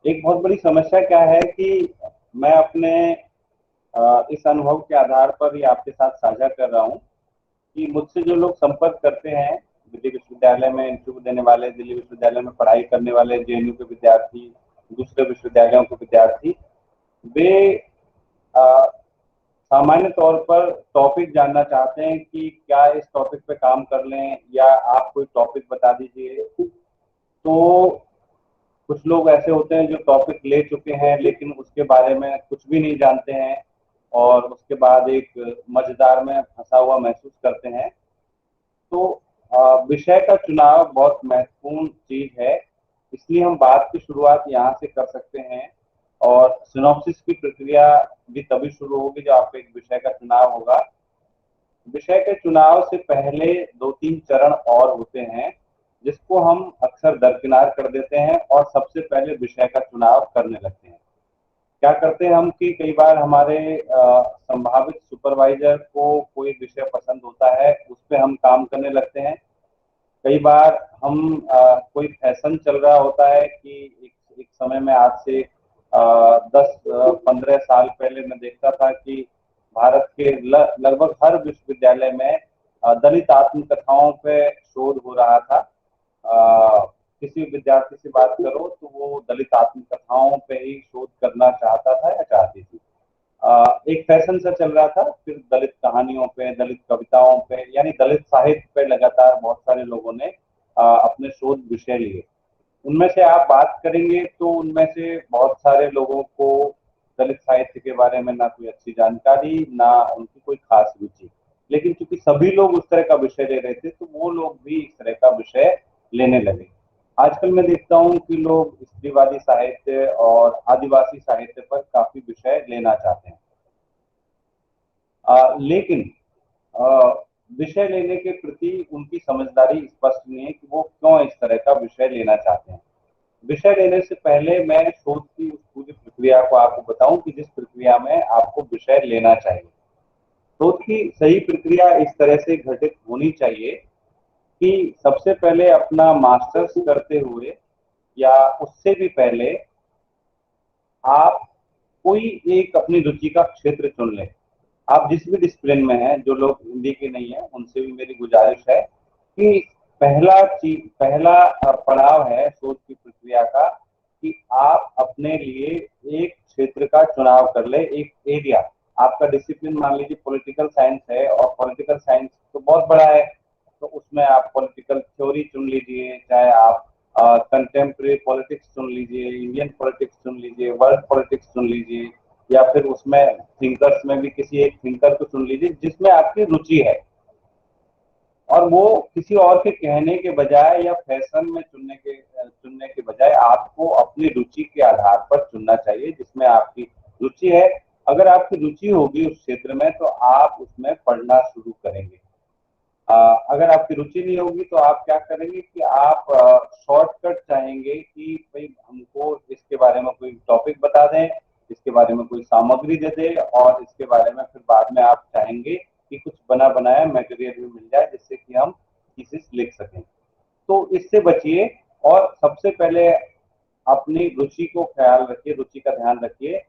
एक बहुत बड़ी समस्या क्या है कि मैं अपने इस अनुभव के आधार पर ये आपके साथ साझा कर रहा हूँ कि मुझसे जो लोग संपर्क करते हैं, दिल्ली विश्वविद्यालय में इंटरव्यू देने वाले, दिल्ली विश्वविद्यालय में पढ़ाई करने वाले, जेएनयू के विद्यार्थी, दूसरे विश्वविद्यालयों के विद्यार्थी, वे सामान्य तौर पर टॉपिक जानना चाहते हैं कि क्या इस टॉपिक पे काम कर लें या आप कोई टॉपिक बता दीजिए। तो कुछ लोग ऐसे होते हैं जो टॉपिक ले चुके हैं लेकिन उसके बारे में कुछ भी नहीं जानते हैं और उसके बाद एक मजेदार में फंसा हुआ महसूस करते हैं। तो विषय का चुनाव बहुत महत्वपूर्ण चीज है, इसलिए हम बात की शुरुआत यहाँ से कर सकते हैं और सिनॉप्सिस की प्रक्रिया भी तभी शुरू होगी जब आपका एक विषय का चुनाव होगा। विषय के चुनाव से पहले दो तीन चरण और होते हैं जिसको हम अक्सर दरकिनार कर देते हैं और सबसे पहले विषय का चुनाव करने लगते हैं। क्या करते हैं हम कि कई बार हमारे संभावित सुपरवाइजर को कोई विषय पसंद होता है, उस पर हम काम करने लगते हैं। कई बार हम कोई फैशन चल रहा होता है कि एक समय में, आज से 10-15 साल पहले मैं देखता था कि भारत के लगभग हर विश्वविद्यालय में दलित आत्मकथाओं पे शोध हो रहा था। किसी विद्यार्थी से बात करो तो वो दलित आत्मकथाओं पे ही शोध करना चाहता था या चाहती थी। एक फैशन सा चल रहा था, फिर दलित कहानियों पे, दलित कविताओं पे, यानी दलित साहित्य पे लगातार बहुत सारे लोगों ने अपने शोध विषय लिए। उनमें से आप बात करेंगे तो उनमें से बहुत सारे लोगों को दलित साहित्य के बारे में ना कोई अच्छी जानकारी, ना उनकी कोई खास रुचि। लेकिन चूंकि सभी लोग उस तरह का विषय ले रहे थे तो वो लोग भी इस तरह का विषय लेने लगे। आजकल मैं देखता हूँ कि लोग स्त्रीवादी साहित्य और आदिवासी साहित्य पर काफी विषय लेना चाहते हैं। लेकिन विषय लेने के प्रति उनकी समझदारी स्पष्ट नहीं है कि वो क्यों इस तरह का विषय लेना चाहते हैं। विषय लेने से पहले मैं शोध की उस पूरी प्रक्रिया को आपको बताऊं कि जिस प्रक्रिया में आपको विषय लेना चाहिए। शोध की सही प्रक्रिया इस तरह से घटित होनी चाहिए कि सबसे पहले अपना मास्टर्स करते हुए या उससे भी पहले आप कोई एक अपनी रुचि का क्षेत्र चुन लें। आप जिस भी डिसिप्लिन में हैं, जो लोग हिंदी के नहीं है उनसे भी मेरी गुजारिश है कि पहला पड़ाव है शोध की प्रक्रिया का कि आप अपने लिए एक क्षेत्र का चुनाव कर ले, एक एरिया। आपका डिसिप्लिन मान लीजिए पॉलिटिकल साइंस है और पॉलिटिकल साइंस तो बहुत बड़ा है, तो उसमें आप पॉलिटिकल थ्योरी चुन लीजिए, चाहे आप कंटेम्प्रेरी पॉलिटिक्स चुन लीजिए, इंडियन पॉलिटिक्स चुन लीजिए, वर्ल्ड पॉलिटिक्स चुन लीजिए, या फिर उसमें थिंकर्स में भी किसी एक थिंकर को चुन लीजिए जिसमें आपकी रुचि है। और वो किसी और के कहने के बजाय या फैशन में चुनने के बजाय आपको अपनी रुचि के आधार पर चुनना चाहिए जिसमें आपकी रुचि है। अगर आपकी रुचि होगी उस क्षेत्र में तो आप उसमें पढ़ना शुरू करेंगे। अगर आपकी रुचि नहीं होगी तो आप क्या करेंगे कि आप शॉर्टकट चाहेंगे कि भाई हमको इसके बारे में कोई टॉपिक बता दें, इसके बारे में कोई सामग्री दे दे और इसके बारे में फिर बाद में आप चाहेंगे कि कुछ बना बनाया मटेरियल भी मिल जाए जिससे कि हम थीसिस लिख सकें। तो इससे बचिए और सबसे पहले अपनी रुचि को ख्याल रखिए, रुचि का ध्यान रखिए।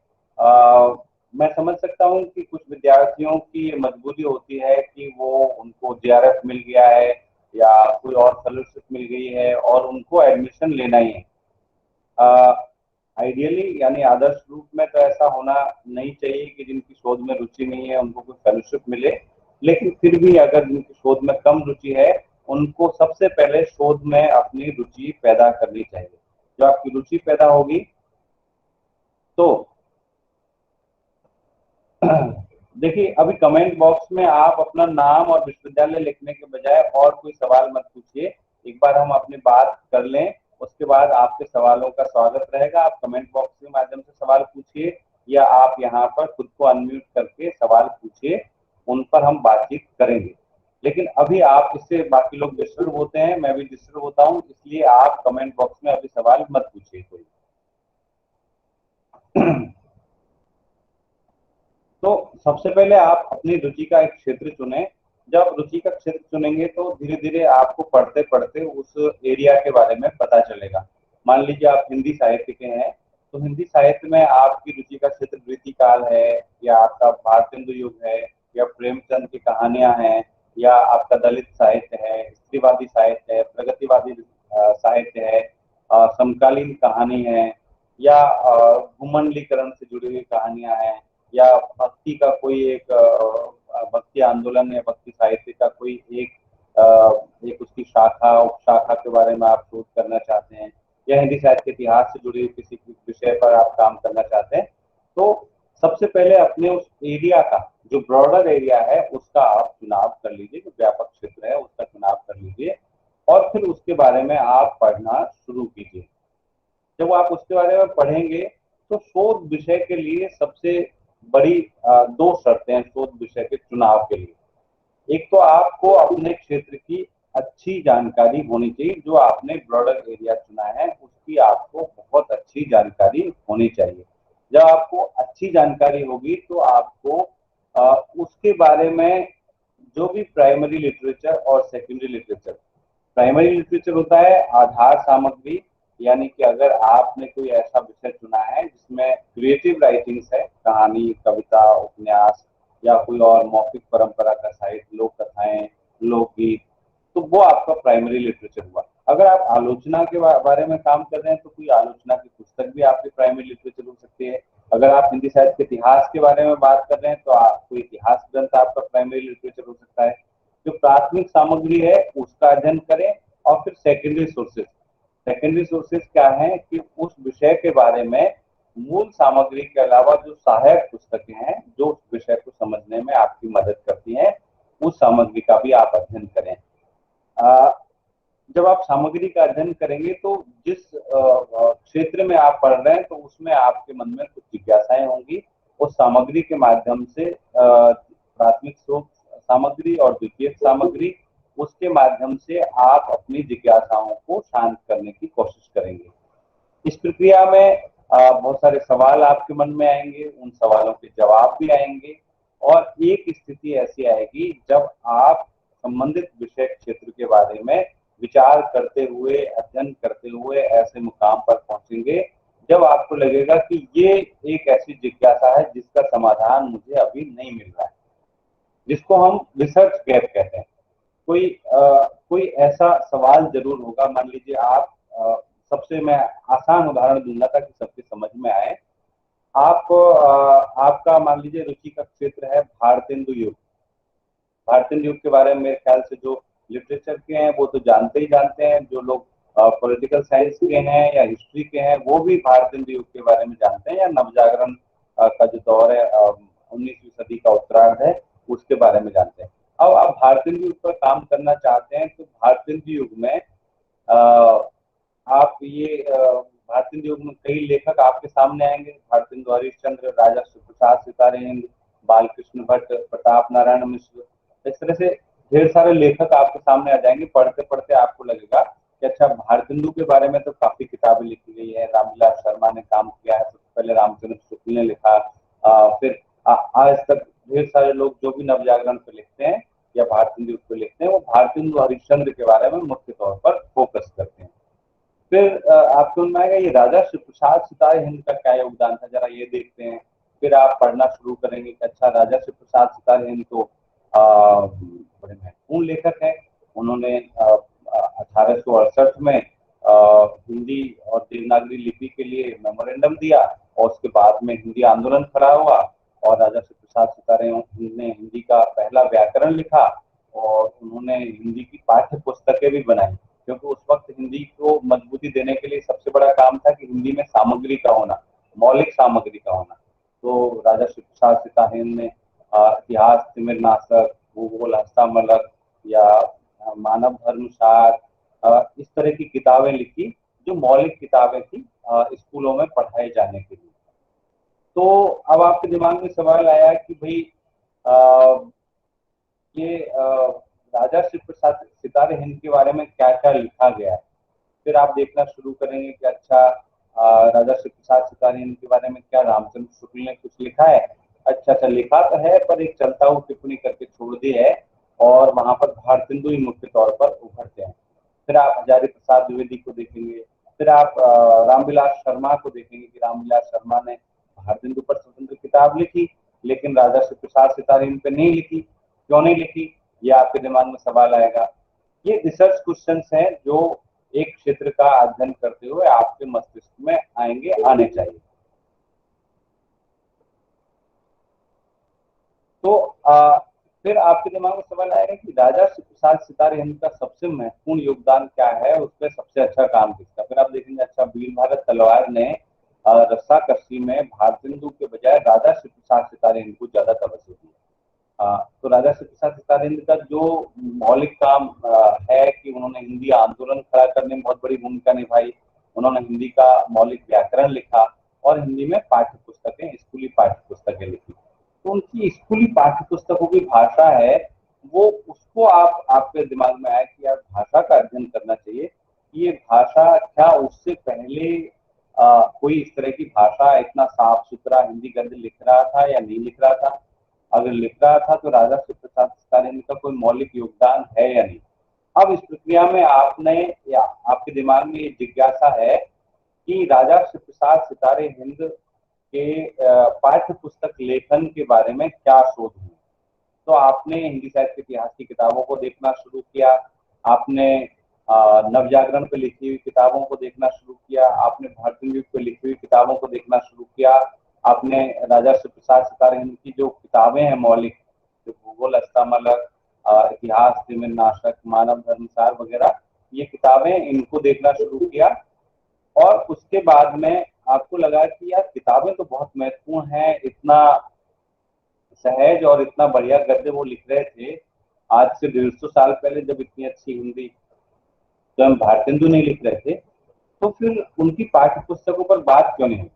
मैं समझ सकता हूँ कि कुछ विद्यार्थियों की मजबूरी होती है कि वो उनको जेआरएफ मिल गया है या कोई और फेलोशिप मिल गई है और उनको एडमिशन लेना ही है। आइडियली यानी आदर्श रूप में तो ऐसा होना नहीं चाहिए कि जिनकी शोध में रुचि नहीं है उनको कोई फेलोशिप मिले, लेकिन फिर भी अगर जिनकी शोध में कम रुचि है उनको सबसे पहले शोध में अपनी रुचि पैदा करनी चाहिए। जब आपकी रुचि पैदा होगी तो देखिए, अभी कमेंट बॉक्स में आप अपना नाम और विश्वविद्यालय लिखने के बजाय और कोई सवाल मत पूछिए। एक बार हम अपनी बात कर लें, उसके बाद आपके सवालों का स्वागत रहेगा। आप कमेंट बॉक्स के माध्यम से सवाल पूछिए या आप यहाँ पर खुद को अनम्यूट करके सवाल पूछिए, उन पर हम बातचीत करेंगे। लेकिन अभी आप इससे बाकी लोग डिस्टर्ब होते हैं, मैं भी डिस्टर्ब होता हूँ, इसलिए आप कमेंट बॉक्स में अभी सवाल मत पूछिए कोई। तो सबसे पहले आप अपनी रुचि का एक क्षेत्र चुनें। जब रुचि का क्षेत्र चुनेंगे तो धीरे धीरे आपको पढ़ते पढ़ते उस एरिया के बारे में पता चलेगा। मान लीजिए आप हिंदी साहित्य के हैं तो हिंदी साहित्य में आपकी रुचि का क्षेत्र वृत्ति काल है, या आपका भारतेंदु युग है, या प्रेमचंद की कहानियां हैं, या आपका दलित साहित्य है, स्त्रीवादी साहित्य है, प्रगतिवादी साहित्य है, समकालीन कहानी है, या भूमंडलीकरण से जुड़ी हुई कहानियां हैं, या भक्ति का कोई एक भक्ति आंदोलन या भक्ति साहित्य का कोई एक एक उसकी शाखा उपशाखा के बारे में आप शोध करना चाहते हैं, या हिंदी साहित्य के इतिहास से जुड़े किसी विषय पर आप काम करना चाहते हैं, तो सबसे पहले अपने उस एरिया का जो ब्रॉडर एरिया है उसका आप चुनाव कर लीजिए, जो व्यापक क्षेत्र है उसका चुनाव कर लीजिए, और फिर उसके बारे में आप पढ़ना शुरू कीजिए। जब आप उसके बारे में पढ़ेंगे तो शोध विषय के लिए सबसे बड़ी दो शर्तें हैं शोध विषय के चुनाव के लिए। एक तो आपको अपने क्षेत्र की अच्छी जानकारी होनी चाहिए, जो आपने ब्रॉडर एरिया चुना है उसकी आपको बहुत अच्छी जानकारी होनी चाहिए। जब आपको अच्छी जानकारी होगी तो आपको उसके बारे में जो भी प्राइमरी लिटरेचर और सेकेंडरी लिटरेचर, प्राइमरी लिटरेचर होता है आधार सामग्री, यानी कि अगर आपने कोई ऐसा विषय चुना है जिसमें क्रिएटिव राइटिंग्स है, कहानी, कविता, उपन्यास या कोई और मौखिक परंपरा का साहित्य, लोक कथाएं, लोकगीत, तो वो आपका प्राइमरी लिटरेचर हुआ। अगर आप आलोचना के बारे में काम कर रहे हैं तो कोई आलोचना की पुस्तक भी आपकी प्राइमरी लिटरेचर हो सकती है। अगर आप हिंदी साहित्य के इतिहास के बारे में बात कर रहे हैं तो कोई इतिहास ग्रंथ आपका प्राइमरी लिटरेचर हो सकता है। जो प्राथमिक सामग्री है उसका अध्ययन करें, और फिर सेकेंडरी सोर्सेज, सेकेंडरी सोर्सेज क्या है कि उस विषय के बारे में मूल सामग्री के अलावा जो सहायक पुस्तकें हैं जो उस विषय को समझने में आपकी मदद करती हैं, उस सामग्री का भी आप अध्ययन करें। जब आप सामग्री का अध्ययन करेंगे तो जिस क्षेत्र में आप पढ़ रहे हैं तो उसमें आपके मन में कुछ जिज्ञासाएं होंगी। उस सामग्री के माध्यम से प्राथमिक स्रोत सामग्री और द्वितीयक सामग्री, उसके माध्यम से आप अपनी जिज्ञासाओं को शांत करने की कोशिश करेंगे। इस प्रक्रिया में बहुत सारे सवाल आपके मन में आएंगे, उन सवालों के जवाब भी आएंगे, और एक स्थिति ऐसी आएगी जब आप संबंधित विषय क्षेत्र के बारे में विचार करते हुए, अध्ययन करते हुए ऐसे मुकाम पर पहुंचेंगे जब आपको लगेगा कि ये एक ऐसी जिज्ञासा है जिसका समाधान मुझे अभी नहीं मिल रहा है, जिसको हम रिसर्च गैप कहते हैं। कोई ऐसा सवाल जरूर होगा। मान लीजिए आप सबसे मैं आसान उदाहरण दूंगा ताकि सबके समझ में आए। आपका मान लीजिए रुचि का क्षेत्र है भारतेंदु युग। भारतेंदु युग के बारे में मेरे ख्याल से जो लिटरेचर के हैं वो तो जानते ही जानते हैं, जो लोग पॉलिटिकल साइंस के हैं या हिस्ट्री के हैं वो भी भारतेंदु युग के बारे में जानते हैं, या नवजागरण का जो दौर है 19वीं सदी का उत्तरार्ध है उसके बारे में जानते हैं। अब आप भारतेंदु युग पर काम करना चाहते हैं तो भारतेंदु युग में आप ये भारतेंदु युग में कई लेखक आपके सामने आएंगे। भारतेंदु हरिश्चंद्र, राजा शिवप्रसाद सितारे हिंद, बालकृष्ण भट्ट, प्रताप नारायण मिश्र, इस तरह से ढेर सारे लेखक आपके सामने आ जाएंगे। पढ़ते पढ़ते आपको लगेगा कि अच्छा, भारतेंदु के बारे में तो काफी किताबें लिखी गई है, रामविलास शर्मा ने काम किया है, सबसे पहले रामचंद्र शुक्ल ने लिखा, फिर आज तक ढेर सारे लोग जो भी नवजागरण पे लिखते हैं या भारतेंदु पे लिखते हैं वो भारतेंदु हरिश्चंद्र के बारे में मुख्य तौर पर फोकस करते हैं। फिर आपको सुनना है ये राजा शिवप्रसाद सितारे हिंद का क्या योगदान था, जरा ये देखते हैं। फिर आप पढ़ना शुरू करेंगे कि अच्छा, राजा शिवप्रसाद सितारे हिंद तो बड़े महत्वपूर्ण लेखक हैं। उन्होंने 1868 में हिंदी और देवनागरी लिपि के लिए मेमोरेंडम दिया, और उसके बाद में हिंदी आंदोलन खड़ा हुआ, और राजा शिवप्रसाद सितारे ने हिंदी का पहला व्याकरण लिखा, और उन्होंने हिंदी की पाठ्य पुस्तकें भी बनाई, क्योंकि उस वक्त हिंदी को मजबूती देने के लिए सबसे बड़ा काम था कि हिंदी में सामग्री का होना, मौलिक सामग्री का होना। तो राजा शिवप्रसाद सितारे ने इतिहास तिमिरनाशक, भूगोल हस्तामलक या मानव धर्मसार, इस तरह की किताबें लिखी जो मौलिक किताबें थी स्कूलों में पढ़ाए जाने के लिए। तो अब आपके दिमाग में सवाल आया कि भाई ये राजा शिवप्रसाद सितारे हिंद के बारे में क्या क्या लिखा गया है। फिर आप देखना शुरू करेंगे कि अच्छा, राजा शिवप्रसाद सितारे हिंद के बारे में क्या रामचंद्र शुक्ल ने कुछ लिखा है। अच्छा, लिखा तो है पर एक चलता हुआ टिप्पणी करके छोड़ दी है, और वहां पर भारतेंदु ही मुख्य तौर पर उभरते हैं। फिर आप हजारी प्रसाद द्विवेदी को देखेंगे, फिर आप रामविलास शर्मा को देखेंगे कि रामविलास शर्मा ने भारतेंदु पर स्वतंत्र किताब लिखी, लेकिन राजा श्री प्रसाद सितारे इन पे नहीं लिखी। क्यों नहीं लिखी, ये आपके दिमाग में सवाल आएगा। ये रिसर्च क्वेश्चंस हैं जो एक क्षेत्र का अध्ययन करते हुए आपके मस्तिष्क में आएंगे, आने चाहिए। तो फिर आपके दिमाग में सवाल आएगा कि राजा श्री प्रसाद सितारे हिंद का सबसे महत्वपूर्ण योगदान क्या है, उस पर सबसे अच्छा काम किसका। फिर आप देखेंगे अच्छा वीर भारत तलवार ने रस्सा कस्सी में भारतेंदु के बजाय राजा श्री प्रसाद सितारे हिंद को ज्यादा तवज्जो दी। तो राजा श्री प्रसाद सितारे हिंद का जो मौलिक काम है कि उन्होंने हिंदी आंदोलन खड़ा करने में बहुत बड़ी भूमिका निभाई। उन्होंने हिंदी का मौलिक व्याकरण लिखा और हिंदी में पाठ्य पुस्तकें, स्कूली पाठ्य पुस्तकें लिखी। तो उनकी स्कूली पाठ्य पुस्तकों की भाषा है वो, उसको आपके दिमाग में आया कि यार भाषा का अध्ययन करना चाहिए। ये भाषा क्या उससे पहले कोई इस तरह की भाषा इतना साफ सुथरा हिंदी गद्य लिख रहा था या नहीं लिख रहा था। अगर लिख रहा था तो राजा श्री प्रसाद सितारे हिंद का कोई मौलिक योगदान है या नहीं। अब इस प्रक्रिया में आपने या आपके दिमाग में ये जिज्ञासा है कि राजा श्री प्रसाद सितारे हिंद के पाठ्य पुस्तक लेखन के बारे में क्या शोध हुआ। तो आपने हिंदी साहित्य के इतिहास की किताबों को देखना शुरू किया, आपने नवजागरण पे लिखी हुई किताबों को देखना शुरू किया, आपने भारतेंदु पे लिखी हुई किताबों को देखना शुरू किया, आपने राजा श्री प्रसाद सितारे हिंद की जो किताबें हैं मौलिक, जो भूगोल हस्तामलक, इतिहास नाशक, मानव धर्मसार वगैरह, ये किताबें इनको देखना शुरू किया। और उसके बाद में आपको लगा कि यार किताबें तो बहुत महत्वपूर्ण हैं, इतना सहज और इतना बढ़िया गद्य वो लिख रहे थे आज से 150 साल पहले, जब इतनी अच्छी हिंदी स्वयं भारतेंदु नहीं लिख रहे थे, तो फिर उनकी पाठ्य पुस्तकों पर बात क्यों नहीं होती।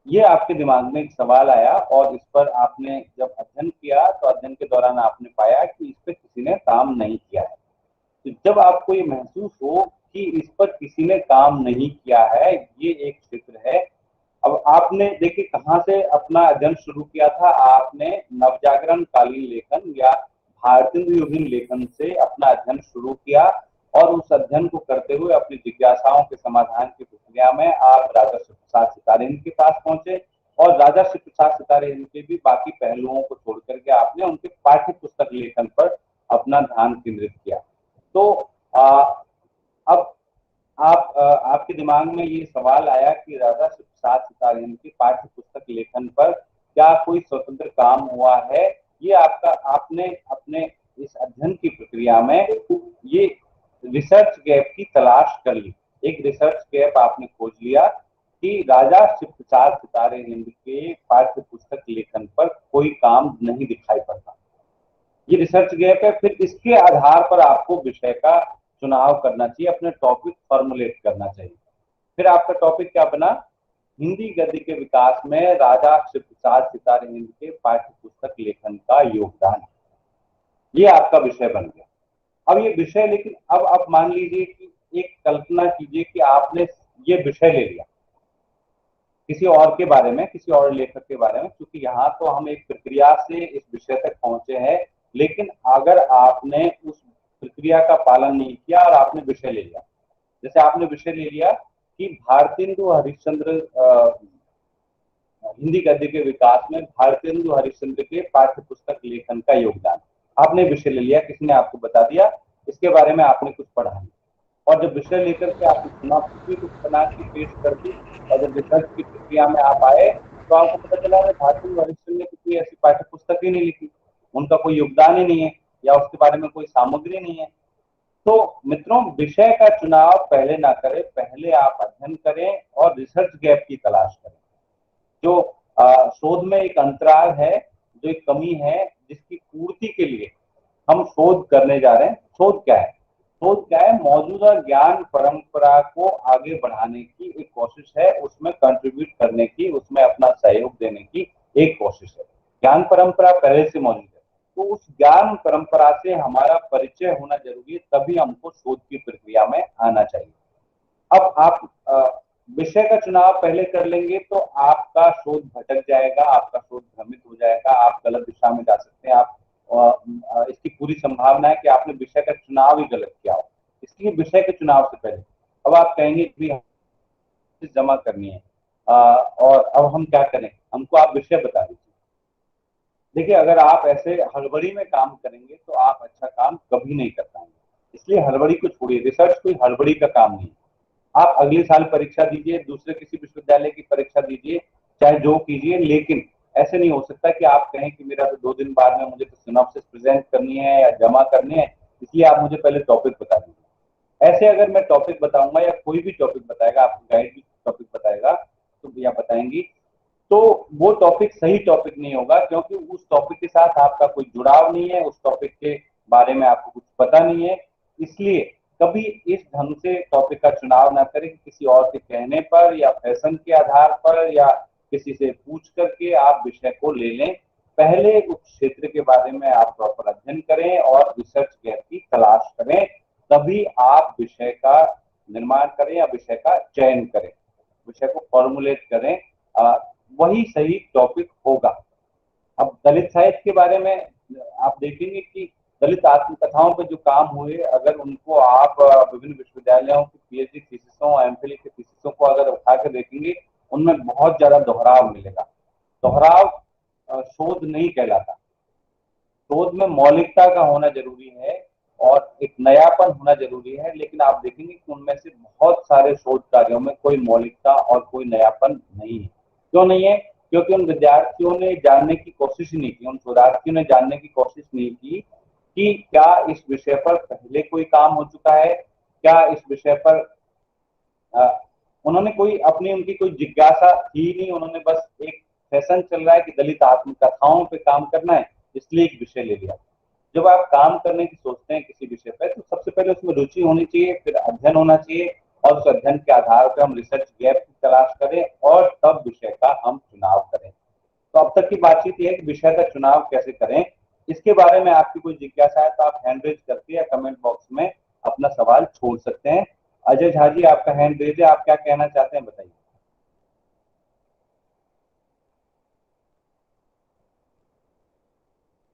ये आपके दिमाग में एक सवाल आया और इस पर आपने जब अध्ययन किया तो अध्ययन के दौरान आपने पाया कि इस पर किसी ने काम नहीं किया है। तो जब आपको ये महसूस हो कि इस पर किसी ने काम नहीं किया है, ये एक क्षेत्र है। अब आपने देखिए कहाँ से अपना अध्ययन शुरू किया था, आपने नवजागरण कालीन लेखन या भारतेंदु युगीन लेखन से अपना अध्ययन शुरू किया और उस अध्ययन को करते हुए अपनी जिज्ञासाओं के समाधान की प्रक्रिया में आप राजा श्री प्रसाद सितारे हिंद के पास पहुंचे और राजा श्री प्रसाद सितारे हिंद के भी बाकी पहलुओं को छोड़ करके आपने उनके पाठ्य पुस्तक लेखन पर अपना ध्यान केंद्रित किया। तो अब आपके दिमाग में ये सवाल आया कि राजा श्री प्रसाद सितारे हिंद की पाठ्य पुस्तक लेखन पर क्या कोई स्वतंत्र काम हुआ है। ये आपने अपने इस अध्ययन की प्रक्रिया में ये रिसर्च गैप की तलाश कर ली। एक रिसर्च गैप आपने खोज लिया कि राजा श्री प्रसाद सितारे हिंद के पाठ्य पुस्तक लेखन पर कोई काम नहीं दिखाई पड़ता। ये रिसर्च गैप है। फिर इसके आधार पर आपको विषय का चुनाव करना चाहिए, अपने टॉपिक फॉर्मुलेट करना चाहिए। फिर आपका टॉपिक क्या बना, हिंदी गद्य के विकास में राजा श्री प्रसाद सितारे हिंद के पाठ्य पुस्तक लेखन का योगदान, ये आपका विषय बन गया। अब ये विषय, लेकिन अब आप मान लीजिए कि एक कल्पना कीजिए कि आपने ये विषय ले लिया किसी और के बारे में, किसी और लेखक के बारे में, क्योंकि यहाँ तो हम एक प्रक्रिया से इस विषय तक पहुंचे हैं, लेकिन अगर आपने उस प्रक्रिया का पालन नहीं किया और आपने विषय ले लिया, जैसे आपने विषय ले लिया कि भारतेंदु हरिश्चंद्र हिंदी गद्य के विकास में भारतेंदु हरिश्चंद्र के पाठ्य पुस्तक लेखन का योगदान, आपने विषय ले लिया, किसी ने आपको बता दिया, इसके बारे में आपने कुछ पढ़ा नहीं, और जब विषय लेकर के आपने सुना भी कुछ बना के पेश कर दी और जब रिसर्च की प्रक्रिया में आप आए तो आपको पता चला भारतेंदु हरिश्चंद्र ने कोई ऐसी पाठ्य पुस्तक ही नहीं लिखी, उनका कोई योगदान ही नहीं है या उसके बारे में कोई सामग्री नहीं है। तो मित्रों, विषय का चुनाव पहले ना करें, पहले आप अध्ययन करें और रिसर्च गैप की तलाश करें। जो शोध में एक अंतराल है, जो एक कमी है, जिसकी पूर्ति के लिए हम शोध करने जा रहे हैं। शोध क्या है? शोध क्या है? मौजूदा ज्ञान परंपरा को आगे बढ़ाने की एक कोशिश है, उसमें कंट्रीब्यूट करने की, उसमें अपना सहयोग देने की एक कोशिश है। ज्ञान परंपरा पहले से मौजूद है, तो उस ज्ञान परंपरा से हमारा परिचय होना जरूरी है, तभी हमको शोध की प्रक्रिया में आना चाहिए। अब आप विषय का चुनाव पहले कर लेंगे तो आपका शोध भटक जाएगा, आपका शोध भ्रमित हो जाएगा, आप गलत दिशा में जा सकते हैं। आप इसकी पूरी संभावना है कि आपने विषय का चुनाव ही गलत किया हो। इसलिए विषय के चुनाव से पहले, अब आप कहेंगे कि जमा करनी है, और अब हम क्या करें, हमको आप विषय बता दीजिए। देखिए, अगर आप ऐसे हड़बड़ी में काम करेंगे तो आप अच्छा काम कभी नहीं कर पाएंगे। इसलिए हड़बड़ी को छोड़िए, रिसर्च कोई हड़बड़ी का काम नहीं है। आप अगले साल परीक्षा दीजिए, दूसरे किसी विश्वविद्यालय की परीक्षा दीजिए, चाहे जो कीजिए, लेकिन ऐसे नहीं हो सकता कि आप कहें कि मेरा तो 2 दिन बाद में मुझे तो सिनॉप्सिस प्रेजेंट करनी है या जमा करनी है, इसलिए आप मुझे पहले टॉपिक बता दीजिए। ऐसे अगर मैं टॉपिक बताऊंगा या कोई भी टॉपिक बताएगा, आपको गाइड भी टॉपिक बताएगा तो या बताएंगी, तो वो टॉपिक सही टॉपिक नहीं होगा, क्योंकि उस टॉपिक के साथ आपका कोई जुड़ाव नहीं है, उस टॉपिक के बारे में आपको कुछ पता नहीं है। इसलिए कभी इस ढंग से टॉपिक का चुनाव ना करें कि किसी और के कहने पर या फैशन के आधार पर या किसी से पूछ करके आप विषय को ले लें। पहले उस क्षेत्र के बारे में आप प्रॉपर अध्ययन करें और रिसर्च गैप की तलाश करें, तभी आप विषय का निर्माण करें या विषय का चयन करें, विषय को फॉर्मुलेट करें, वही सही टॉपिक होगा। अब दलित साहित्य के बारे में आप देखेंगे कि दलित आत्मकथाओं पर जो काम हुए, अगर उनको आप विभिन्न विश्वविद्यालयों की पीएचडी थीसिसों, एमफिल की थीसिसों को अगर उठा के देखेंगे, उनमें बहुत ज्यादा दोहराव मिलेगा। दोहराव शोध नहीं कहलाता। शोध में मौलिकता का होना जरूरी है और एक नयापन होना जरूरी है, लेकिन आप देखेंगे कि उनमें से बहुत सारे शोध कार्यों में कोई मौलिकता और कोई नयापन नहीं है। क्यों नहीं है? क्योंकि उन विद्यार्थियों ने जानने की कोशिश नहीं की, उन शोधार्थियों ने जानने की कोशिश नहीं की कि क्या इस विषय पर पहले कोई काम हो चुका है, क्या इस विषय पर उन्होंने कोई अपनी उनकी कोई जिज्ञासा थी नहीं। उन्होंने बस एक फैशन चल रहा है कि दलित आत्मकथाओं पे काम करना है, इसलिए एक विषय ले लिया। जब आप काम करने की सोचते हैं किसी विषय पर, तो सबसे पहले उसमें रुचि होनी चाहिए, फिर अध्ययन होना चाहिए, और उस अध्ययन के आधार पर हम रिसर्च गैप की तलाश करें और तब विषय का हम चुनाव करें। तो अब तक की बातचीत ये है कि विषय का चुनाव कैसे करें। इसके बारे में आपकी कोई जिज्ञासा है तो आप हैंड रेज करके या कमेंट बॉक्स में अपना सवाल छोड़ सकते हैं। अजय झा जी, आपका हैंड रेज है, आप क्या कहना चाहते हैं, बताइए।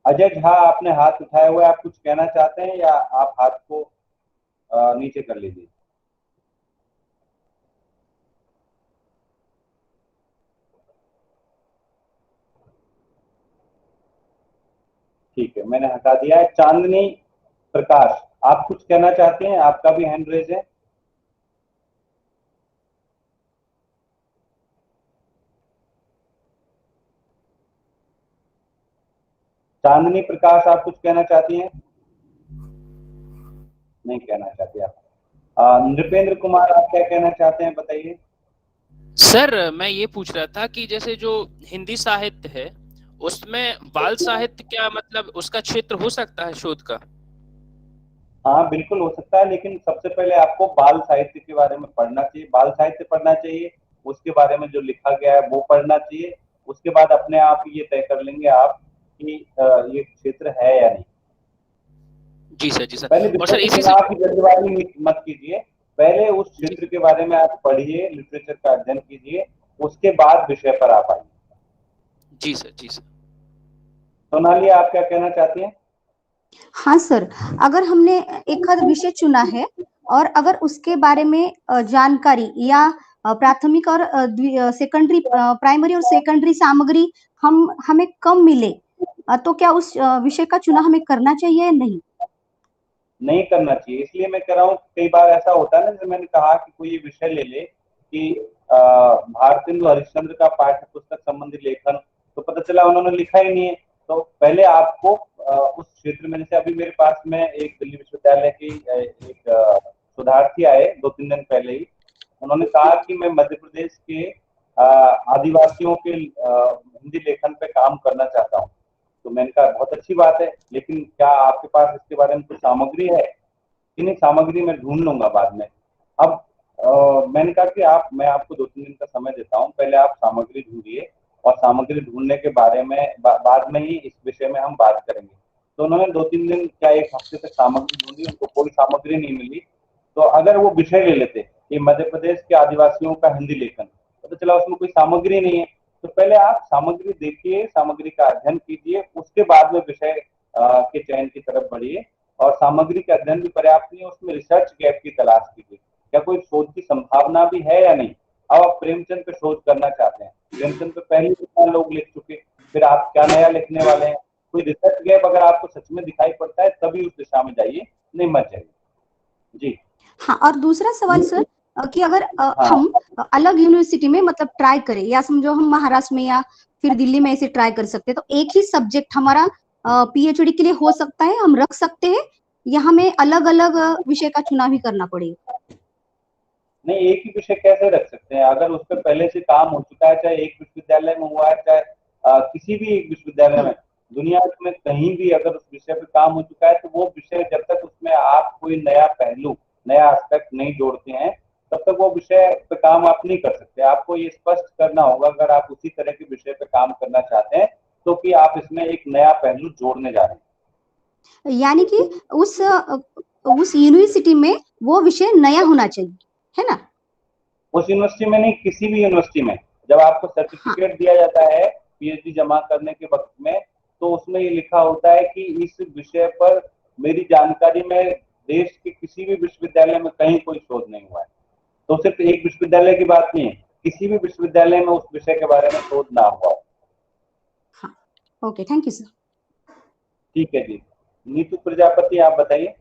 अजय झा, आपने हाथ उठाए हुए, आप कुछ कहना चाहते हैं या आप हाथ को नीचे कर लीजिए। ठीक है, मैंने हटा दिया है। चांदनी प्रकाश, आप कुछ कहना चाहते हैं, आपका भी हैंड रेज है। चांदनी प्रकाश, आप कुछ कहना चाहती हैं? नहीं कहना चाहती आप। नृपेंद्र कुमार, आप क्या कहना चाहते हैं, बताइए। सर मैं ये पूछ रहा था कि जैसे जो हिंदी साहित्य है उसमें बाल साहित्य क्या मतलब उसका क्षेत्र हो सकता है शोध का? हाँ, बिल्कुल हो सकता है, लेकिन सबसे पहले आपको बाल साहित्य के बारे में पढ़ना चाहिए, बाल साहित्य पढ़ना चाहिए, उसके बारे में जो लिखा गया है वो पढ़ना चाहिए। उसके बाद अपने आप ये तय कर लेंगे आप कि ये क्षेत्र है या नहीं। जी सर, जी पहले सर। और विषय सर के इसी से चुनाव की जल्दबाजी मत कीजिए, पहले उस जी क्षेत्र के बारे में आप पढ़िए, लिटरेचर का अध्ययन कीजिए, उसके बाद विषय पर आप आइए। जी सर, जी सर। सोनाली, आप क्या कहना चाहती हैं? हाँ सर, अगर हमने एक आध विषय चुना है और अगर उसके बारे में जानकारी या प्राथमिक और सेकेंडरी, प्राइमरी और सेकेंडरी सामग्री हमें कम मिले, तो क्या उस विषय का चुनाव हमें करना चाहिए या नहीं? नहीं करना चाहिए। इसलिए मैं कह रहा हूँ, कई बार ऐसा होता है ना, जैसे मैंने कहा कि कोई ये विषय ले ले कि भारतेंदु हरिश्चंद्र का पाठ्य पुस्तक संबंधी लेखन, तो पता चला उन्होंने लिखा ही नहीं है। तो पहले आपको उस क्षेत्र में, जैसे अभी मेरे पास में एक दिल्ली विश्वविद्यालय की एक शोधार्थी आए 2-3 दिन पहले ही, उन्होंने कहा कि मैं मध्य प्रदेश के आदिवासियों के हिंदी लेखन पे काम करना चाहता हूँ। तो मैंने कहा बहुत अच्छी बात है, लेकिन क्या आपके पास इसके बारे में कुछ सामग्री है? कि नहीं, सामग्री मैं ढूंढ लूंगा बाद में। अब मैंने कहा कि मैं आपको 2-3 दिन का समय देता हूँ, पहले आप सामग्री ढूंढिए और सामग्री ढूंढने के बारे में बाद में ही इस विषय में हम बात करेंगे। तो उन्होंने 2-3 दिन क्या 1 हफ्ते तक सामग्री ढूंढी, उनको कोई सामग्री नहीं मिली। तो अगर वो विषय ले लेते कि मध्य प्रदेश के आदिवासियों का हिंदी लेखन, तो चला उसमें कोई सामग्री नहीं है। तो पहले आप सामग्री देखिए, सामग्री का अध्ययन कीजिए, उसके बाद में विषय के चयन की तरफ बढ़िए। और सामग्री का अध्ययन भी पर्याप्त नहीं है, उसमें रिसर्च गैप की तलाश कीजिए। क्या कोई शोध की संभावना भी है या नहीं। अब आप प्रेमचंद पे शोध करना चाहते हैं, प्रेमचंद पे पहले कितना लोग लिख चुके, फिर आप क्या नया लिखने वाले हैं। कोई रिसर्च गैप अगर आपको सच में दिखाई पड़ता है तभी उस दिशा में जाइए, नहीं मत जाइए। जी हाँ, और दूसरा सवाल सर कि अगर हाँ हम अलग यूनिवर्सिटी में मतलब ट्राई करें, या समझो हम महाराष्ट्र में या फिर दिल्ली में ऐसे ट्राई कर सकते हैं, तो एक ही सब्जेक्ट हमारा पीएचडी के लिए हो सकता है, हम रख सकते हैं, या हमें अलग अलग विषय का चुनाव ही करना पड़ेगा? नहीं, एक ही विषय कैसे रख सकते हैं, अगर उस पर पहले से काम हो चुका है, चाहे एक विश्वविद्यालय में हुआ है, चाहे किसी भी एक विश्वविद्यालय में, दुनिया में कहीं भी अगर उस विषय पे काम हो चुका है, तो वो विषय जब तक उसमें आप कोई नया पहलू, नया एस्पेक्ट नहीं जोड़ते हैं, तब तक वो विषय पे काम आप नहीं कर सकते। आपको ये स्पष्ट करना होगा अगर आप उसी तरह के विषय पे काम करना चाहते हैं, तो कि आप इसमें एक नया पहलू जोड़ने जा रहे हैं। यानी कि उस यूनिवर्सिटी में वो विषय नया होना चाहिए, है ना? उस यूनिवर्सिटी में नहीं, किसी भी यूनिवर्सिटी में जब आपको सर्टिफिकेट दिया जाता है पीएचडी जमा करने के वक्त में, तो उसमें ये लिखा होता है कि इस विषय पर मेरी जानकारी में देश के किसी भी विश्वविद्यालय में कहीं कोई शोध नहीं हुआ है। तो सिर्फ एक विश्वविद्यालय की बात नहीं है, किसी भी विश्वविद्यालय में उस विषय के बारे में शोध ना हुआ। हाँ, ओके, थैंक यू सर। ठीक है जी। नीतू प्रजापति, आप बताइए।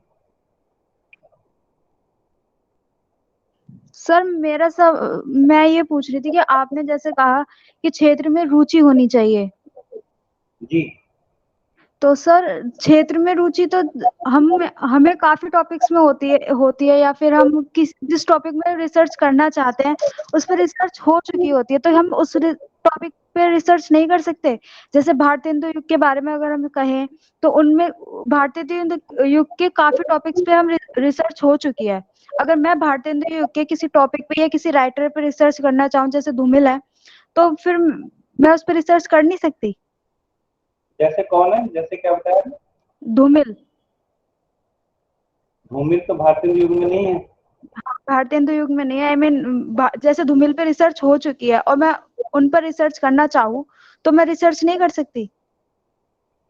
सर मेरा सब मैं ये पूछ रही थी कि आपने जैसे कहा कि क्षेत्र में रुचि होनी चाहिए, जी तो सर क्षेत्र में रुचि तो हमें काफी टॉपिक्स में होती है, या फिर हम जिस टॉपिक में रिसर्च करना चाहते हैं उस पर रिसर्च हो चुकी होती है, तो हम उस टॉपिक पे रिसर्च नहीं कर सकते। जैसे भारतीय हिंदू युग के बारे में अगर हम कहें, तो उनमें भारतीय हिंदू युग के काफी टॉपिक्स पे हम रिसर्च हो चुकी है। अगर मैं भारतीय हिंदू युग के किसी टॉपिक पे या किसी राइटर पे रिसर्च करना चाहूँ, जैसे धूमिल है, तो फिर मैं उस पर रिसर्च कर नहीं सकती। जैसे कौन है, जैसे क्या बताया? धूमिल। धूमिल तो भारतीय युग में नहीं है। भारतीय हिंदू युग में नहीं है। आई मीन जैसे धूमिल पे रिसर्च हो चुकी है और मैं उन पर रिसर्च करना चाहूँ, तो मैं रिसर्च नहीं कर सकती।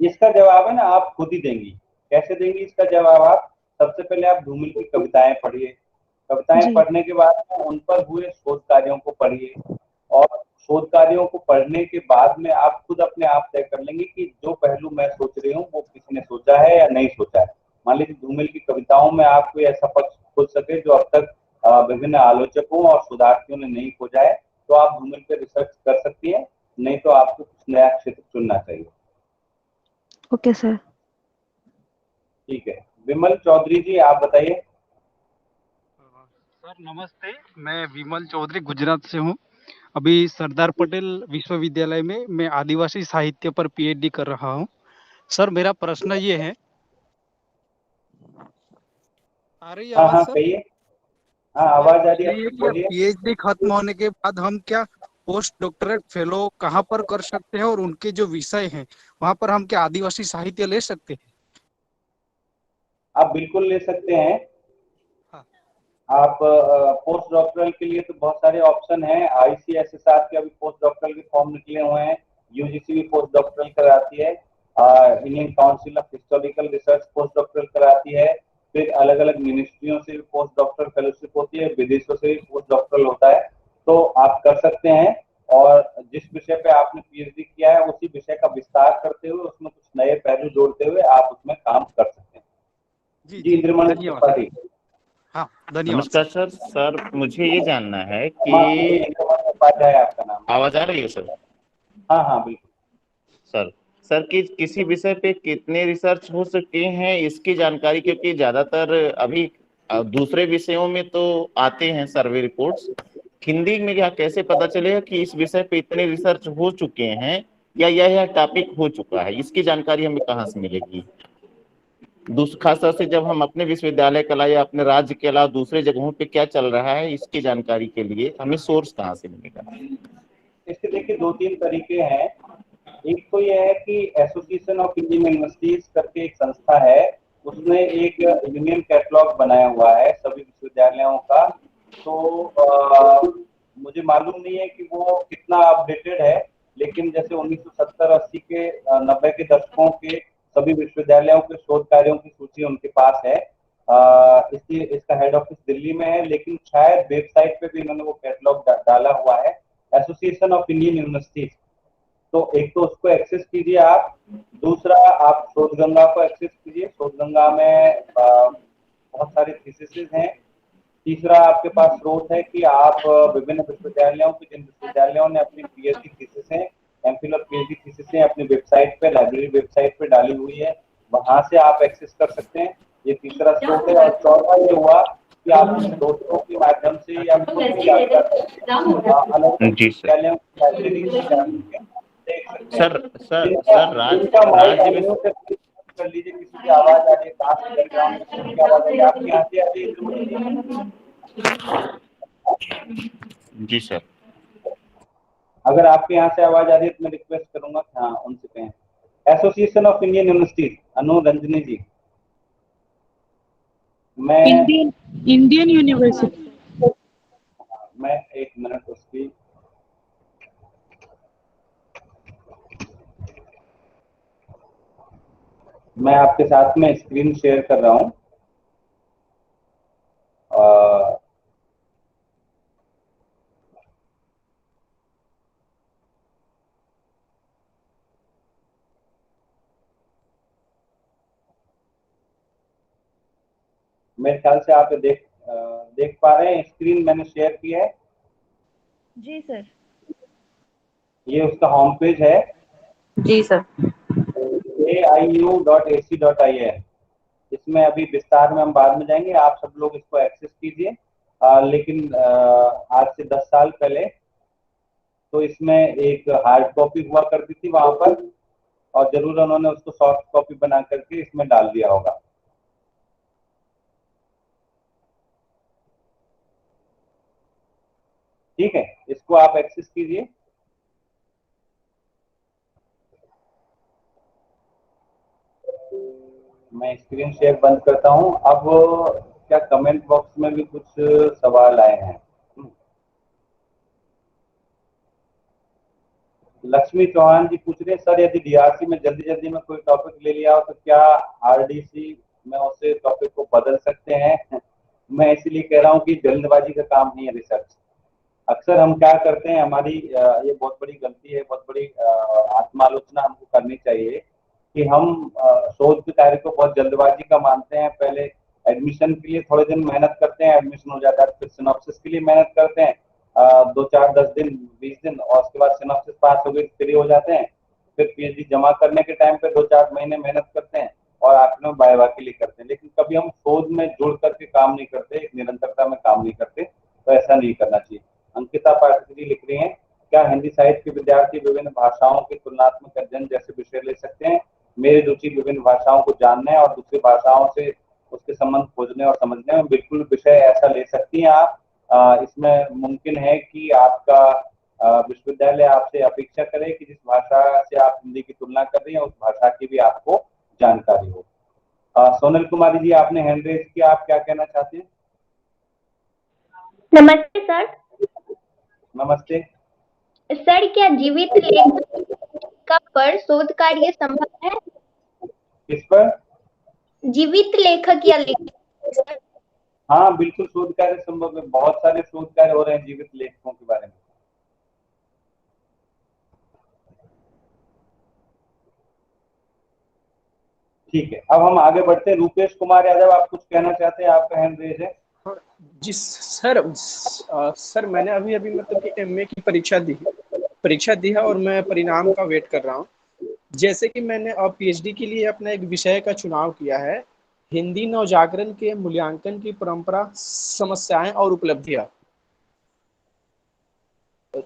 इसका जवाब है ना, आप खुद ही देंगी। कैसे देंगी इसका जवाब? आप सबसे पहले आप धूमिल की कविताएं पढ़िए, कविताएं पढ़ने के बाद में उन पर हुए शोध कार्यों को पढ़िए, और शोध कार्यों को पढ़ने के बाद में आप खुद अपने आप तय कर लेंगे कि जो पहलू मैं सोच रही हूँ वो किसी ने सोचा है या नहीं सोचा है। मान लीजिए धूमिल की कविताओं में आप कोई ऐसा पक्ष खोज सके जो अब तक विभिन्न आलोचकों और शोधार्थियों ने नहीं खोजा है, तो आप धूमिल पे रिसर्च कर सकती है, नहीं तो आपको कुछ नया क्षेत्र चुनना चाहिए। Okay sir. ठीक है, विमल चौधरी जी, आप बताइए। सर नमस्ते, मैं विमल चौधरी गुजरात से हूँ। अभी सरदार पटेल विश्वविद्यालय में मैं आदिवासी साहित्य पर पीएचडी कर रहा हूँ। सर मेरा प्रश्न ये है, आ रही है आवाज? सर कहिए। हाँ, आवाज आ रही है, बोलिए। पीएचडी खत्म होने के बाद हम क्या पोस्ट डॉक्टरेट फेलो कहाँ पर कर सकते हैं, और उनके जो विषय हैं वहाँ पर हम क्या आदिवासी साहित्य ले सकते हैं? आप बिल्कुल ले सकते हैं। आप पोस्ट डॉक्टरल के लिए तो बहुत सारे ऑप्शन हैं। आईसीएसएसआर के अभी पोस्ट डॉक्टरल के फॉर्म निकले हुए हैं, यूजीसी भी पोस्ट डॉक्टरल कराती है, Indian council of historical research post doctoral कराती है, फिर अलग अलग मिनिस्ट्रियों से भी पोस्ट डॉक्टरल फेलोशिप होती है, विदेशों से भी पोस्ट डॉक्टरल होता है। तो आप कर सकते हैं, और जिस विषय पे आपने पीएचडी किया है उसी विषय का विस्तार करते हुए उसमें कुछ नए पहलू जोड़ते हुए आप उसमें काम कर सकते हैं। जी इंद्रमणि त्रिपाठी। हाँ धन्यवाद। नमस्कार सर। सर मुझे ये जानना है कि आपका नाम आवाज आ रही है सर? हाँ बिल्कुल सर सर कि किसी विषय पे कितने रिसर्च हो सकते हैं इसकी जानकारी, क्योंकि ज्यादातर अभी दूसरे विषयों में तो आते हैं सर्वे रिपोर्ट्स, हिंदी में क्या कैसे पता चलेगा कि इस विषय पे इतने रिसर्च हो चुके हैं या यह टॉपिक हो चुका है, इसकी जानकारी हमें कहाँ से मिलेगी? खासतौर से जब हम अपने विश्वविद्यालय के अलावा या अपने राज्य के अलावा दूसरे जगहों पे क्या चल रहा है, इसकी जानकारी के लिए हमें सोर्स कहाँ से मिलेगा? इसके देखिए दो तीन तरीके हैं। एक तो यह है कि एसोसिएशन ऑफ इंडियन यूनिवर्सिटीज करके एक संस्था है, उसने एक यूनियन कैटलॉग बनाया हुआ है सभी विश्वविद्यालयों का। तो मुझे मालूम नहीं है कि वो कितना अपडेटेड है, लेकिन जैसे 1970-80 के 90 के दशकों के सभी विश्वविद्यालयों के शोध कार्यों की सूची उनके पास है। इसका हेड ऑफिस दिल्ली में है, लेकिन शायद वेबसाइट पे भी इन्होंने वो कैटलॉग डाला हुआ है, एसोसिएशन ऑफ इंडियन यूनिवर्सिटीज। तो एक तो उसको एक्सेस कीजिए आप, दूसरा आप शोधगंगा को एक्सेस कीजिए। शोधगंगा में बहुत सारे थीसिसेस हैं। तीसरा आपके पास स्रोत है कि आप विभिन्न विश्वविद्यालयों की, जिन विश्वविद्यालयों ने अपनी पीएचडी थीसिसें, एमफिल और पीएचडी थीसिसें अपनी वेबसाइट पे, लाइब्रेरी वेबसाइट पे डाली हुई है, वहां से आप एक्सेस कर सकते हैं। ये तीसरा स्रोत है। और चौथा ये हुआ कि आप दोस्तों के माध्यम से या खुद भी अलग जी सर। विश्वविद्यालयों की लाइब्रेरी में जाकर देख सकते हैं। सर जिनका माइक राज्य आइडियो में से कर लीजिए, किसी की आवाज आ रही है, कहाँ से बैकग्राउंड में किसी की आवाज आ रही है, आपकी यहाँ से आ रही है, इधर बोलिए। जी सर। अगर आपके यहाँ से आवाज आ रही है तो मैं रिक्वेस्ट करूंगा कि हाँ उनसे कहें। एसोसिएशन ऑफ इंडियन यूनिवर्सिटीज, अनु रंजनी जी। मैं इंडियन यूनिवर्सिटी। मैं एक मिनट उसकी मैं आपके साथ में स्क्रीन शेयर कर रहा हूँ। मेरे ख्याल से आप देख पा रहे हैं, स्क्रीन मैंने शेयर की है। जी सर। ये उसका होम पेज है, जी सर। aiu.ac.in। इसमें अभी विस्तार में हम बाद में जाएंगे, आप सब लोग इसको एक्सेस कीजिए। लेकिन आज से 10 साल पहले तो इसमें एक हार्ड कॉपी हुआ करती थी वहां पर, और जरूर उन्होंने उसको सॉफ्ट कॉपी बना करके इसमें डाल दिया होगा। ठीक है, इसको आप एक्सेस कीजिए। मैं स्क्रीन शेयर बंद करता हूं। अब क्या कमेंट बॉक्स में भी कुछ सवाल आए हैं? लक्ष्मी चौहान जी पूछ रहे हैं, सर यदि डीआरसी में जल्दी जल्दी में कोई टॉपिक ले लिया हो तो क्या आरडीसी में उसे टॉपिक को बदल सकते हैं? मैं इसीलिए कह रहा हूं कि जल्दबाजी का काम नहीं है रिसर्च। अक्सर हम क्या करते हैं, हमारी ये बहुत बड़ी गलती है, बहुत बड़ी आत्मालोचना हमको करनी चाहिए कि हम शोध कार्य को बहुत जल्दबाजी का मानते हैं। पहले एडमिशन के लिए थोड़े दिन मेहनत करते हैं, एडमिशन हो जाता है, फिर सिनॉप्सिस के लिए मेहनत करते हैं 2 4 10 दिन 20 दिन, और उसके बाद सिनॉप्सिस पास हो गई, फ्री हो जाते हैं। फिर पीएचडी जमा करने के टाइम पे 2 4 महीने मेहनत करते हैं और आखिर में वाइवा के लिए करते हैं, लेकिन कभी हम शोध में जुड़ करके काम नहीं करते, एक निरंतरता में काम नहीं करते। तो ऐसा नहीं करना चाहिए। अंकिता पाठक जी लिख रही हैं, क्या हिंदी साहित्य के विद्यार्थी विभिन्न भाषाओं के तुलनात्मक अध्ययन जैसे विषय ले सकते हैं? मेरी रुचि विभिन्न भाषाओं को जानने और दूसरी भाषाओं से उसके संबंध खोजने और समझने में। बिल्कुल विषय ऐसा ले सकती हैं आप। इसमें मुमकिन है कि आपका विश्वविद्यालय आपसे अपेक्षा करे कि जिस भाषा से आप हिंदी की तुलना कर रही हैं उस भाषा की भी आपको जानकारी हो। सोनल कुमारी जी, आपने हैंड रेज किया, आप क्या कहना चाहते हैं? नमस्ते सर। नमस्ते सर, क्या जीवित लेखक पर शोध कार्य संभव है? किस पर? जीवित लेखक या लेखक? हाँ बिल्कुल, शोध कार्य संभव है। बहुत सारे शोध कार्य हो रहे हैं जीवित लेखकों के बारे में। ठीक है, अब हम आगे बढ़ते हैं। रूपेश कुमार यादव, आप कुछ कहना चाहते हैं? आपका हैंड रेज है। जी सर। सर मैंने अभी मतलब कि एमए की परीक्षा दी है और मैं परिणाम का वेट कर रहा हूँ। जैसे कि मैंने अब पीएचडी के लिए अपना एक विषय का चुनाव किया है, हिंदी नवजागरण के मूल्यांकन की परंपरा, समस्याएं और उपलब्धियां।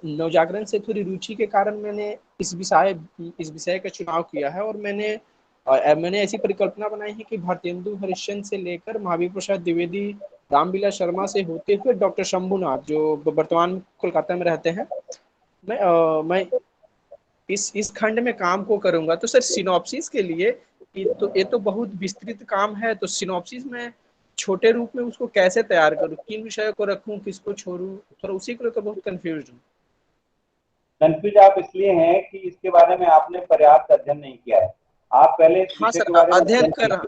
नवजागरण से थोड़ी रुचि के कारण मैंने इस विषय का चुनाव किया है, और मैंने ऐसी परिकल्पना बनाई है कि भारतेंदु हरिश्चंद्र से लेकर महावीर प्रसाद द्विवेदी, रामविलास शर्मा से होते हुए डॉक्टर शंभुनाथ जो वर्तमान कोलकाता में रहते हैं, मैं इस खंड में काम को करूंगा। तो सर सिनॉप्सिस के लिए ये तो बहुत विस्तृत काम है, तो सिनॉप्सिस में छोटे रूप में उसको कैसे तैयार करूं, किन विषयों को रखूं, किसको छोड़ूं, थोड़ा उसी को लेकर बहुत कंफ्यूज हूँ। कंफ्यूज आप इसलिए हैं कि इसके बारे में आपने पर्याप्त अध्ययन नहीं किया है। आप पहले हाँ सर, अध्ययन कर रहा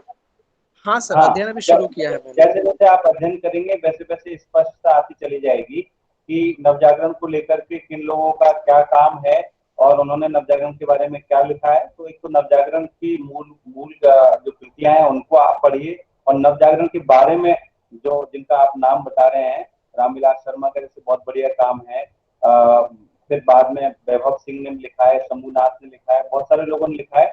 हाँ सर, हाँ, अध्ययन अभी शुरू किया है मैंने। जैसे जैसे आप अध्ययन करेंगे वैसे वैसे स्पष्टता आती चली जाएगी कि नवजागरण को लेकर के किन लोगों का क्या काम है और उन्होंने नवजागरण के बारे में क्या लिखा है। तो एक तो नवजागरण की मूल मूल जो कृतियां हैं उनको आप पढ़िए, और नवजागरण के बारे में जो जिनका आप नाम बता रहे हैं, रामविलास शर्मा का जैसे बहुत बढ़िया काम है, फिर बाद में वैभव सिंह ने लिखा है, शंभुनाथ ने लिखा है, बहुत सारे लोगों ने लिखा है।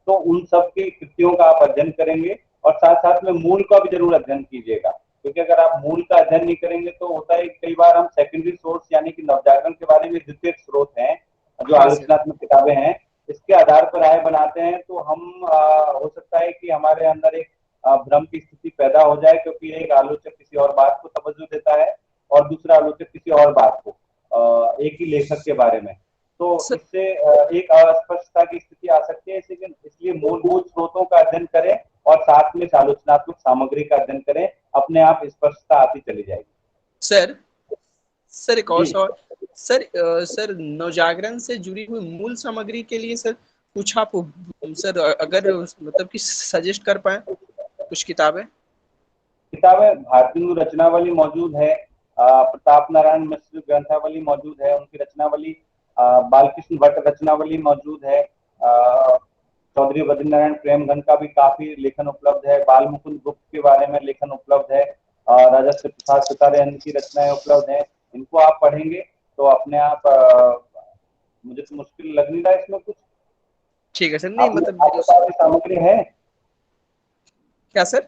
तो उन सब की कृतियों का आप अध्ययन करेंगे और साथ साथ में मूल का भी जरूर अध्ययन कीजिएगा, क्योंकि अगर आप मूल का अध्ययन नहीं करेंगे तो होता है कई बार हम सेकेंडरी सोर्स यानी कि नवजागरण के बारे में द्वितीयक स्रोत हैं जो हाँ सर। आलोचनात्मक किताबें हैं, इसके आधार पर राय बनाते हैं, तो हम हो सकता है कि हमारे अंदर एक भ्रम की स्थिति पैदा हो जाए, क्योंकि एक आलोचक किसी और बात को तवज्जो देता है और दूसरा आलोचक किसी और बात को, एक ही लेखक के बारे में। तो सर, इससे एक अस्पष्टता की स्थिति आ सकती है। इसलिए मूलभूत स्रोतों का अध्ययन करें और साथ में आलोचनात्मक सामग्री का अध्ययन करें, अपने आप स्पष्टता आती चली जाएगी। सर एक और जी। सवाल सर। सर नवजागरण से जुड़ी हुई मूल सामग्री के लिए सर कुछ आप सर अगर मतलब कि सजेस्ट कर पाए कुछ किताबें। भारतीय रचनावली मौजूद है, प्रताप नारायण मिश्र ग्रंथावली मौजूद है, उनकी रचनावली, बालकृष्ण भट्ट रचनावली मौजूद है, चौधरी बद्रीनारायण प्रेमगन का भी काफी लेखन उपलब्ध है, बाल मुकुंद गुप्त के बारे में लेखन उपलब्ध है, राजर्षि प्रसाद सुतारिया की रचनाएं उपलब्ध है। इनको आप पढ़ेंगे तो अपने आप, मुझे तो मुश्किल लग नहीं रहा इसमें कुछ। ठीक है सर। नहीं मतलब आपके पास ये सामग्री है? क्या सर?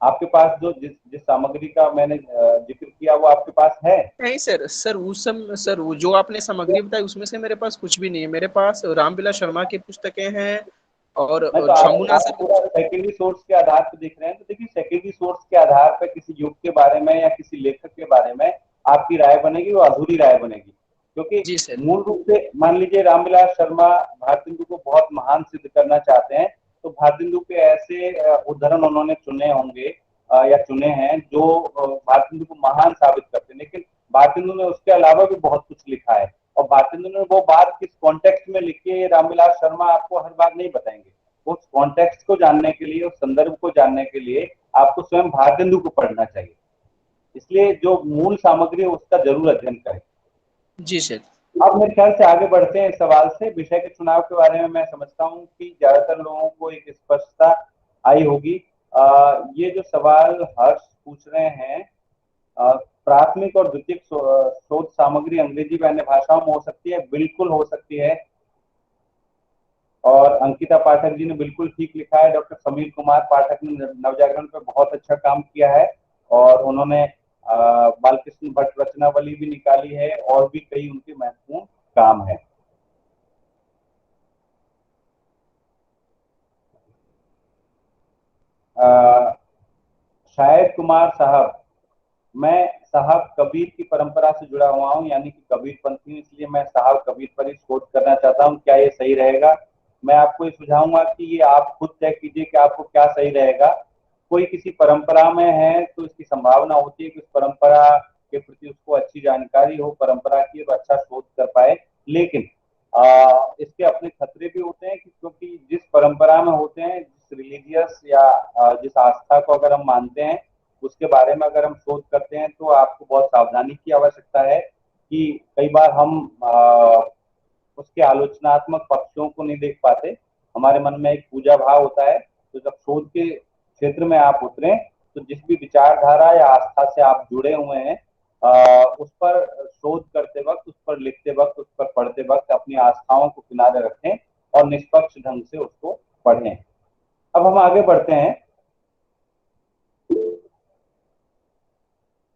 आपके पास जो जिस सामग्री का मैंने जिक्र किया वो आपके पास है? नहीं सर उस समय सर वो जो आपने सामग्री बताई उसमें से मेरे पास कुछ भी नहीं है। मेरे पास रामविलास शर्मा की पुस्तकें हैं और नहीं, तो शंभुनाथ आप सर पूरा सेकेंडरी सोर्स के आधार पर देख रहे हैं, तो देखिए सेकेंडरी सोर्स के आधार पर किसी युग के बारे में या किसी लेखक के बारे में आपकी राय बनेगी, वो अधूरी राय बनेगी। क्योंकि जी सर। मूल रूप से मान लीजिए रामविलास शर्मा भारतेंदु को बहुत महान सिद्ध करना चाहते हैं, तो भारतेंदु के ऐसे उदाहरण उन्होंने चुने होंगे या चुने हैं जो भारतेंदु को महान साबित करते हैं। लेकिन भारतेंदु ने उसके अलावा भी बहुत कुछ लिखा है, और भारतेंदु ने वो बात किस कॉन्टेक्स्ट में लिखी है रामविलास शर्मा आपको हर बार नहीं बताएंगे। उस कॉन्टेक्स्ट को जानने के लिए, उस संदर्भ को जानने के लिए आपको स्वयं भारतेंदु को पढ़ना चाहिए। इसलिए जो मूल सामग्री है उसका जरूर अध्ययन करें। जी सर। अब मेरे ख्याल से आगे बढ़ते हैं इस सवाल से। विषय के चुनाव के बारे में मैं समझता हूँ कि ज्यादातर लोगों को एक स्पष्टता आई होगी। ये जो सवाल हर्ष पूछ रहे हैं, प्राथमिक और द्वितीयक शोध सामग्री अंग्रेजी व अन्य भाषाओं में हो सकती है? बिल्कुल हो सकती है। और अंकिता पाठक जी ने बिल्कुल ठीक लिखा है। डॉक्टर समीर कुमार पाठक ने नवजागरण पर बहुत अच्छा काम किया है और उन्होंने बालकृष्ण भट्ट रचनावली भी निकाली है और भी कई उनके महत्वपूर्ण काम है। शायद कुमार साहब, मैं साहब कबीर की परंपरा से जुड़ा हुआ हूँ, यानी कि कबीर पंथी, इसलिए मैं साहब कबीर पर ही शोध करना चाहता हूँ। क्या ये सही रहेगा? मैं आपको ये सुझाऊंगा कि ये आप खुद तय कीजिए कि आपको क्या सही रहेगा। कोई किसी परंपरा में है तो इसकी संभावना होती है कि उस परंपरा के प्रति उसको अच्छी जानकारी हो, परंपरा की, तो अच्छा शोध कर पाए। लेकिन इसके अपने खतरे भी होते हैं क्योंकि जिस परंपरा में होते हैं, जिस रिलीजियस या जिस आस्था को अगर हम मानते हैं उसके बारे में अगर हम शोध करते हैं तो आपको बहुत सावधानी की आवश्यकता है कि कई बार हम उसके आलोचनात्मक पक्षों को नहीं देख पाते। हमारे मन में एक पूजा भाव होता है, तो जब शोध के क्षेत्र में आप उतरें तो जिस भी विचारधारा या आस्था से आप जुड़े हुए हैं, उस पर शोध करते वक्त, उस पर लिखते वक्त, उस पर पढ़ते वक्त अपनी आस्थाओं को किनारे रखें और निष्पक्ष ढंग से उसको पढ़ें। अब हम आगे बढ़ते हैं।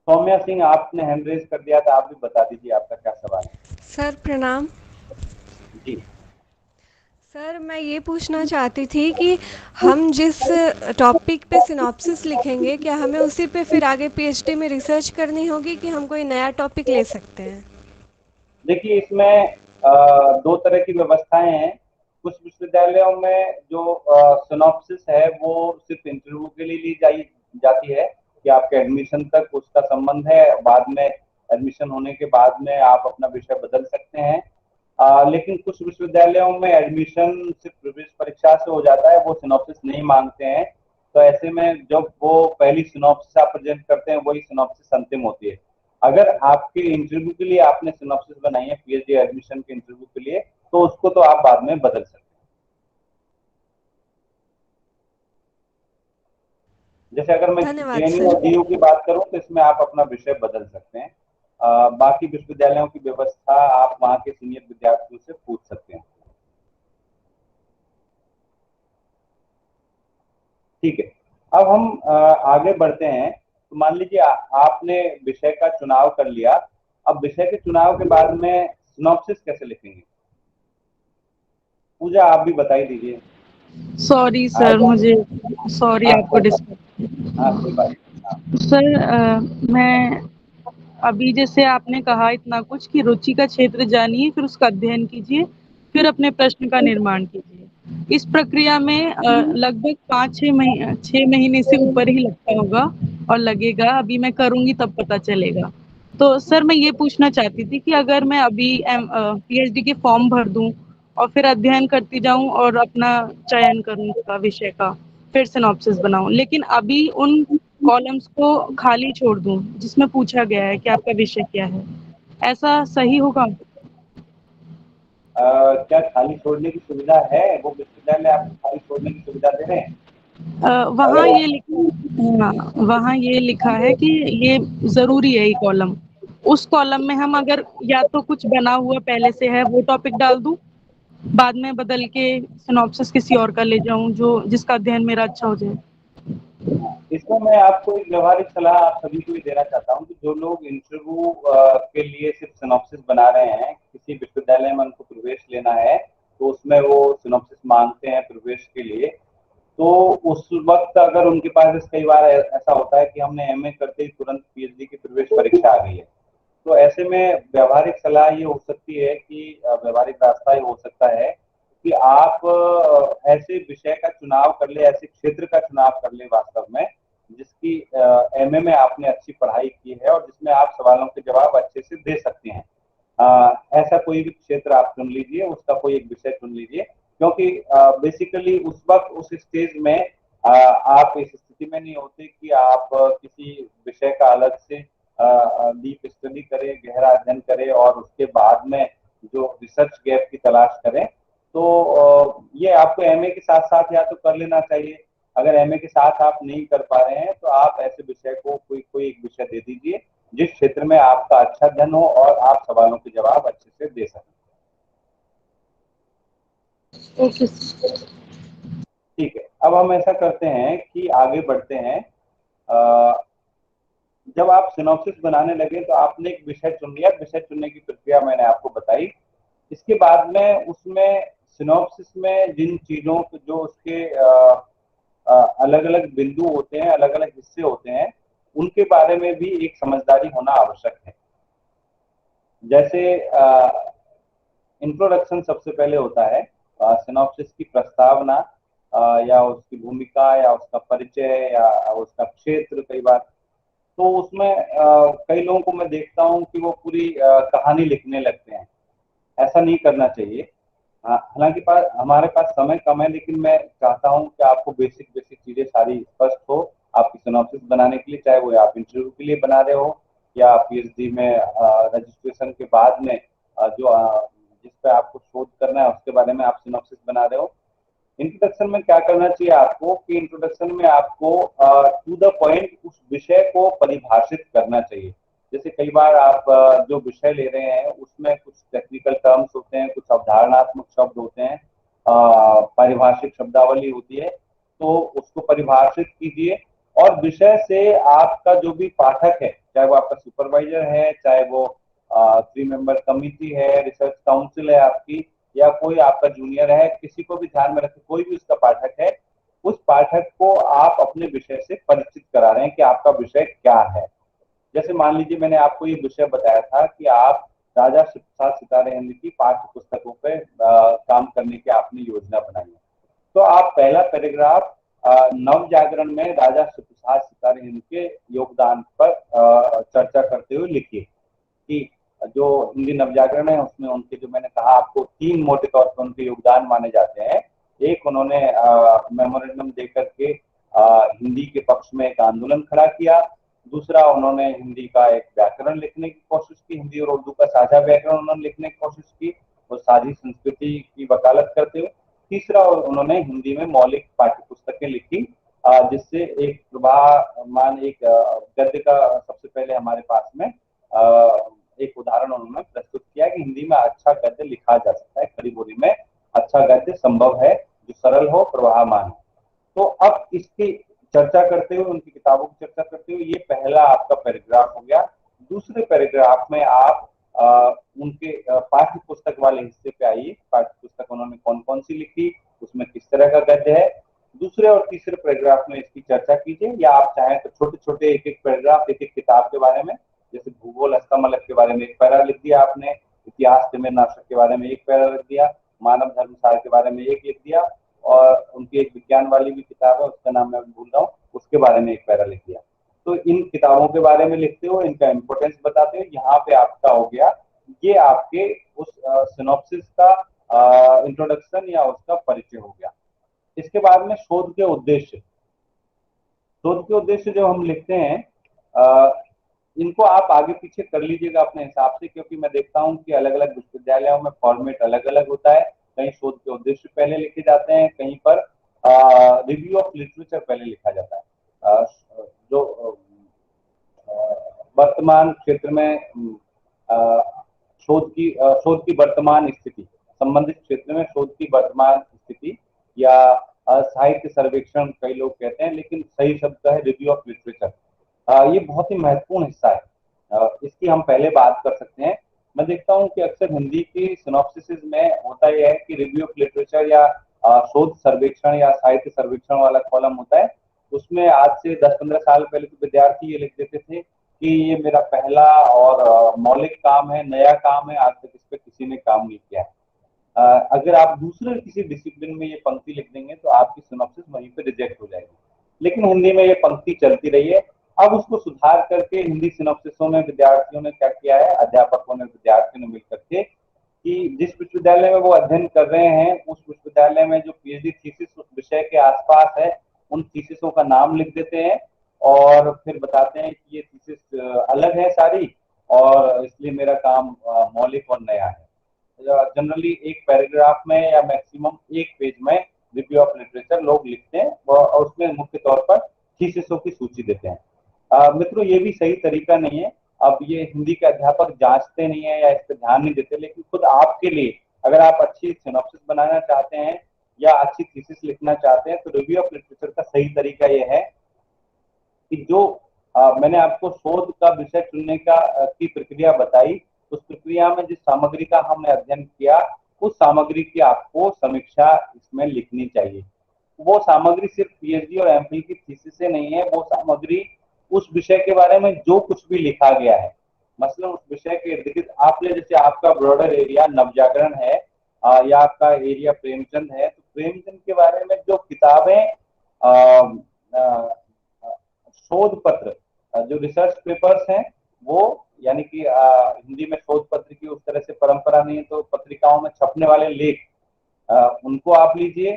सौम्या सिंह, आपने हैंड रेज कर दिया था, आप भी बता दीजिए आपका क्या सवाल है। सर प्रणाम। जी सर मैं ये पूछना चाहती थी कि हम जिस टॉपिक पे सिनॉप्सिस लिखेंगे क्या हमें उसी पे फिर आगे पीएचडी में रिसर्च करनी होगी कि हम कोई नया टॉपिक ले सकते हैं? देखिए, इसमें दो तरह की व्यवस्थाएं हैं। कुछ विश्वविद्यालयों में जो सिनॉप्सिस है वो सिर्फ इंटरव्यू के लिए ली जाती है कि आपके एडमिशन तक उसका संबंध है, बाद में एडमिशन होने के बाद में आप अपना विषय बदल सकते हैं। लेकिन कुछ विश्वविद्यालयों में एडमिशन सिर्फ प्रवेश परीक्षा से हो जाता है, वो सिनॉप्सिस नहीं मांगते हैं। तो ऐसे में जब वो पहली सिनॉप्सिस आप प्रेजेंट करते हैं वही सिनॉप्सिस अंतिम होती है। अगर आपके इंटरव्यू के लिए आपने सिनॉप्सिस बनाई है पीएचडी एडमिशन के इंटरव्यू के लिए, तो उसको तो आप बाद में बदल सकते हैं। जैसे अगर मैं धन्यवाद जेएनयू सर। और डीयू की बात करूं तो इसमें आप अपना विषय बदल सकते हैं। बाकी विश्वविद्यालयों की व्यवस्था आप वहां के सीनियर विद्यार्थियों से पूछ सकते हैं। ठीक है, अब हम आगे बढ़ते हैं। तो मान लीजिए आपने विषय का चुनाव कर लिया। अब विषय के चुनाव के बाद में सिनॉप्सिस कैसे लिखेंगे? पूजा आप भी बताई दीजिए। सॉरी सर, मुझे सॉरी हाँ, आपको डिस्टर्ब। हाँ कोई बात नहीं। हाँ। सर मैं अभी जैसे आपने कहा इतना कुछ कि रुचि का क्षेत्र जानिए, फिर उसका अध्ययन कीजिए, फिर अपने प्रश्न का निर्माण कीजिए। इस प्रक्रिया में लगभग 6 महीने से ऊपर ही लगता होगा और लगेगा। अभी मैं करूँगी तब पता चलेगा। तो सर मैं ये पूछना चाहती थी कि अगर मैं अभी पीएचडी के फॉर्म भर दूँ और फिर अध्ययन करती जाऊँ और अपना चयन करूँ उसका विषय का, फिर सिनॉप्सिस बनाऊँ, लेकिन अभी उन कॉलम्स को खाली छोड़ दूँ जिसमें पूछा गया है कि आपका विषय क्या है, ऐसा सही होगा? क्या खाली छोड़ने की सुविधा है? वो विश्वविद्यालय आपको खाली छोड़ने की सुविधा दे रहे हैं? वहाँ ये लिखा, हाँ, वहाँ ये लिखा है कि ये ज़रूरी है ये कॉलम। उस कॉलम में हम अगर या तो कुछ बना हुआ पहले से है वो टॉपिक डाल दूँ, बाद में बदल के सिनॉप्सिस किसी और का ले जाऊँ जो जिसका अध्ययन मेरा अच्छा हो जाए। इसमें मैं आपको एक व्यवहारिक सलाह आप सभी को ही देना चाहता हूँ कि जो लोग इंटरव्यू के लिए सिर्फ सिनॉप्सिस बना रहे हैं, किसी विश्वविद्यालय में उनको प्रवेश लेना है तो उसमें वो सिनॉप्सिस मांगते हैं प्रवेश के लिए, तो उस वक्त अगर उनके पास कई बार ऐसा होता है कि हमने एमए करते ही तुरंत पीएचडी की प्रवेश परीक्षा आ गई है, तो ऐसे में व्यवहारिक सलाह ये हो सकती है कि व्यवहारिक रास्ता ये हो सकता है कि आप ऐसे विषय का चुनाव कर ले, ऐसे क्षेत्र का चुनाव कर ले वास्तव में जिसकी एमए में आपने अच्छी पढ़ाई की है और जिसमें आप सवालों के जवाब अच्छे से दे सकते हैं। ऐसा कोई भी क्षेत्र आप चुन लीजिए, उसका कोई एक विषय चुन लीजिए, क्योंकि बेसिकली उस वक्त उस स्टेज में आप इस स्थिति में नहीं होते कि आप किसी विषय का अलग से डीप स्टडी करें, गहरा अध्ययन करें और उसके बाद में जो रिसर्च गैप की तलाश करें। तो ये आपको एमए के साथ साथ या तो कर लेना चाहिए। अगर एमए के साथ आप नहीं कर पा रहे हैं तो आप ऐसे विषय को कोई एक विषय दे दीजिए जिस क्षेत्र में आपका अच्छा अध्ययन हो और आप सवालों के जवाब अच्छे से दे सकें। ओके। ठीक है, अब हम ऐसा करते हैं कि आगे बढ़ते हैं। जब आप सिनॉप्सिस बनाने लगे तो आपने एक विषय चुन लिया, विषय चुनने की प्रक्रिया मैंने आपको बताई। इसके बाद में उसमें सिनॉप्सिस में जिन चीजों जो उसके अलग अलग बिंदु होते हैं, अलग अलग हिस्से होते हैं, उनके बारे में भी एक समझदारी होना आवश्यक है। जैसे इंट्रोडक्शन सबसे पहले होता है, सिनॉप्सिस की प्रस्तावना या उसकी भूमिका या उसका परिचय या उसका क्षेत्र। कई बार तो उसमें कई लोगों को मैं देखता हूँ कि वो पूरी कहानी लिखने लगते हैं। ऐसा नहीं करना चाहिए। हालांकि हमारे पास समय कम है, लेकिन मैं चाहता हूँ कि आपको बेसिक चीजें सारी स्पष्ट हो आपकी सिनॉप्सिस बनाने के लिए, चाहे वो आप इंटरव्यू के लिए बना रहे हो या पीएचडी में रजिस्ट्रेशन के बाद में जिस पे आपको शोध करना है उसके बारे में आप सिनॉप्सिस बना रहे हो। इंट्रोडक्शन में क्या करना चाहिए आपको कि इंट्रोडक्शन में आपको टू द पॉइंट उस विषय को परिभाषित करना चाहिए। जैसे कई बार आप जो विषय ले रहे हैं उसमें कुछ टेक्निकल टर्म्स होते हैं, कुछ अवधारणात्मक शब्द होते हैं, पारिभाषिक शब्दावली होती है, तो उसको परिभाषित कीजिए। और विषय से आपका जो भी पाठक है, चाहे वो आपका सुपरवाइजर है, चाहे वो 3 मेंबर कमिटी है, रिसर्च काउंसिल है आपकी, या कोई आपका जूनियर है, किसी को भी ध्यान में रखें, कोई भी उसका पाठक है, उस पाठक को आप अपने विषय से परिचित करा रहे हैं कि आपका विषय क्या है। जैसे मान लीजिए मैंने आपको ये विषय बताया था कि आप राजा शिवप्रसाद सितारे हिंद की पाठ्य पुस्तकों पे काम करने की आपने योजना बनाई है, तो आप पहला पैराग्राफ नव जागरण में राजा शिवप्रसाद सितारे हिंद के योगदान पर चर्चा करते हुए लिखिए कि जो हिंदी नवजागरण है उसमें उनके, जो मैंने कहा आपको 3 मोटे तौर पर उनके योगदान माने जाते हैं। एक, उन्होंने मेमोरेंडम दे करके हिंदी के पक्ष में एक आंदोलन खड़ा किया। दूसरा, उन्होंने हिंदी का एक व्याकरण लिखने की कोशिश की, हिंदी और उर्दू का साझा व्याकरण उन्होंने लिखने की कोशिश की और साझी संस्कृति की वकालत करते हुए। तीसरा, उन्होंने हिंदी में मौलिक पाठ्य पुस्तकें लिखी, जिससे एक प्रवाहमान एक गद्य का सबसे पहले हमारे पास में एक उदाहरण उन्होंने प्रस्तुत किया कि हिंदी में अच्छा गद्य लिखा जा सकता है, खड़ी बोली में अच्छा गद्य संभव है जो सरल हो, प्रवाहमान हो। तो अब इसकी चर्चा करते हुए, उनकी किताबों की चर्चा करते हुए, ये पहला आपका पैराग्राफ हो गया। दूसरे पैराग्राफ में आप उनके पाठ्य पुस्तक वाले हिस्से पे आइए। पाठ्य पुस्तक उन्होंने कौन कौन सी लिखी, उसमें किस तरह का गद्य है, दूसरे और तीसरे पैराग्राफ में इसकी चर्चा कीजिए। या आप चाहें तो छोटे छोटे एक एक पैराग्राफ एक एक किताब के बारे में, जैसे भूगोल हस्तमलक के बारे में एक पैरा लिख दिया आपने, इतिहास तिमिरनाशक के बारे में एक पैरा लिख दिया, मानव धर्मसार के बारे में एक लिख दिया, और उनकी एक विज्ञान वाली भी किताब है, उसका नाम मैं भूल रहा हूँ, उसके बारे में एक पैरा लिख दिया। तो इन किताबों के बारे में लिखते हो, इनका इम्पोर्टेंस बताते हो, यहाँ पे आपका हो गया, ये आपके उस सिनॉप्सिस का इंट्रोडक्शन या उसका परिचय हो गया। इसके बाद में शोध के उद्देश्य। शोध के उद्देश्य जो हम लिखते हैं, इनको आप आगे पीछे कर लीजिएगा अपने हिसाब से, क्योंकि मैं देखता हूँ कि अलग अलग विश्वविद्यालयों में फॉर्मेट अलग अलग होता है। कहीं शोध के उद्देश्य पहले लिखे जाते हैं, कहीं पर रिव्यू ऑफ लिटरेचर पहले लिखा जाता है। जो वर्तमान क्षेत्र में शोध की वर्तमान स्थिति, संबंधित क्षेत्र में शोध की वर्तमान स्थिति, या साहित्य सर्वेक्षण कई लोग कहते हैं, लेकिन सही शब्द है रिव्यू ऑफ लिटरेचर। ये बहुत ही महत्वपूर्ण हिस्सा है, इसकी हम पहले बात कर सकते हैं। मैं देखता हूँ कि अक्सर हिंदी की सिनॉप्सिस में होता यह है कि रिव्यू ऑफ लिटरेचर या शोध सर्वेक्षण या साहित्य सर्वेक्षण वाला कॉलम होता है, उसमें आज से 10-15 साल पहले तो विद्यार्थी ये लिख देते थे कि ये मेरा पहला और मौलिक काम है, नया काम है, आज तक इस पर किसी ने काम नहीं किया है। अगर आप दूसरे किसी डिसिप्लिन में ये पंक्ति लिख देंगे तो आपकी सिनॉप्सिस वहीं पे रिजेक्ट हो जाएगी, लेकिन हिंदी में ये पंक्ति चलती रही है। अब उसको सुधार करके हिंदी सिनॉप्सिसों में विद्यार्थियों ने क्या किया है, अध्यापकों ने, विद्यार्थियों ने मिल करके, कि जिस विश्वविद्यालय में वो अध्ययन कर रहे हैं उस विश्वविद्यालय में जो पीएचडी थीसिस उस विषय के आसपास है, उन थीसिसों का नाम लिख देते हैं और फिर बताते हैं कि ये थीसिस अलग है सारी, और इसलिए मेरा काम मौलिक और नया है। जनरली एक पैराग्राफ में या मैक्सिमम एक पेज में रिव्यू ऑफ लिटरेचर लोग लिखते हैं और उसमें मुख्य तौर पर थीसिसों की सूची देते हैं। मित्रों, ये भी सही तरीका नहीं है। अब ये हिंदी के अध्यापक जांचते नहीं है या इस पर ध्यान नहीं देते, लेकिन खुद आपके लिए अगर आप अच्छी सिनॉप्सिस बनाना चाहते हैं या अच्छी थीसिस लिखना चाहते हैं, तो रिव्यू ऑफ लिटरेचर का सही तरीका ये है कि जो मैंने आपको शोध का विषय चुनने की प्रक्रिया बताई, उस प्रक्रिया में जिस सामग्री का हमने अध्ययन किया, उस सामग्री की आपको समीक्षा इसमें लिखनी चाहिए। वो सामग्री सिर्फ पीएचडी और एमफिल की थीसिस से नहीं है, वो सामग्री उस विषय के बारे में जो कुछ भी लिखा गया है, मसलन उस विषय के इर्द गिर्द आपने, जैसे आपका ब्रॉडर एरिया नवजागरण है या आपका एरिया प्रेमचंद है, तो प्रेमचंद के बारे में जो किताबें, शोध पत्र, जो रिसर्च पेपर्स हैं, वो यानी कि हिंदी में शोध पत्र की उस तरह से परंपरा नहीं है, तो पत्रिकाओं में छपने वाले लेख, उनको आप लीजिए,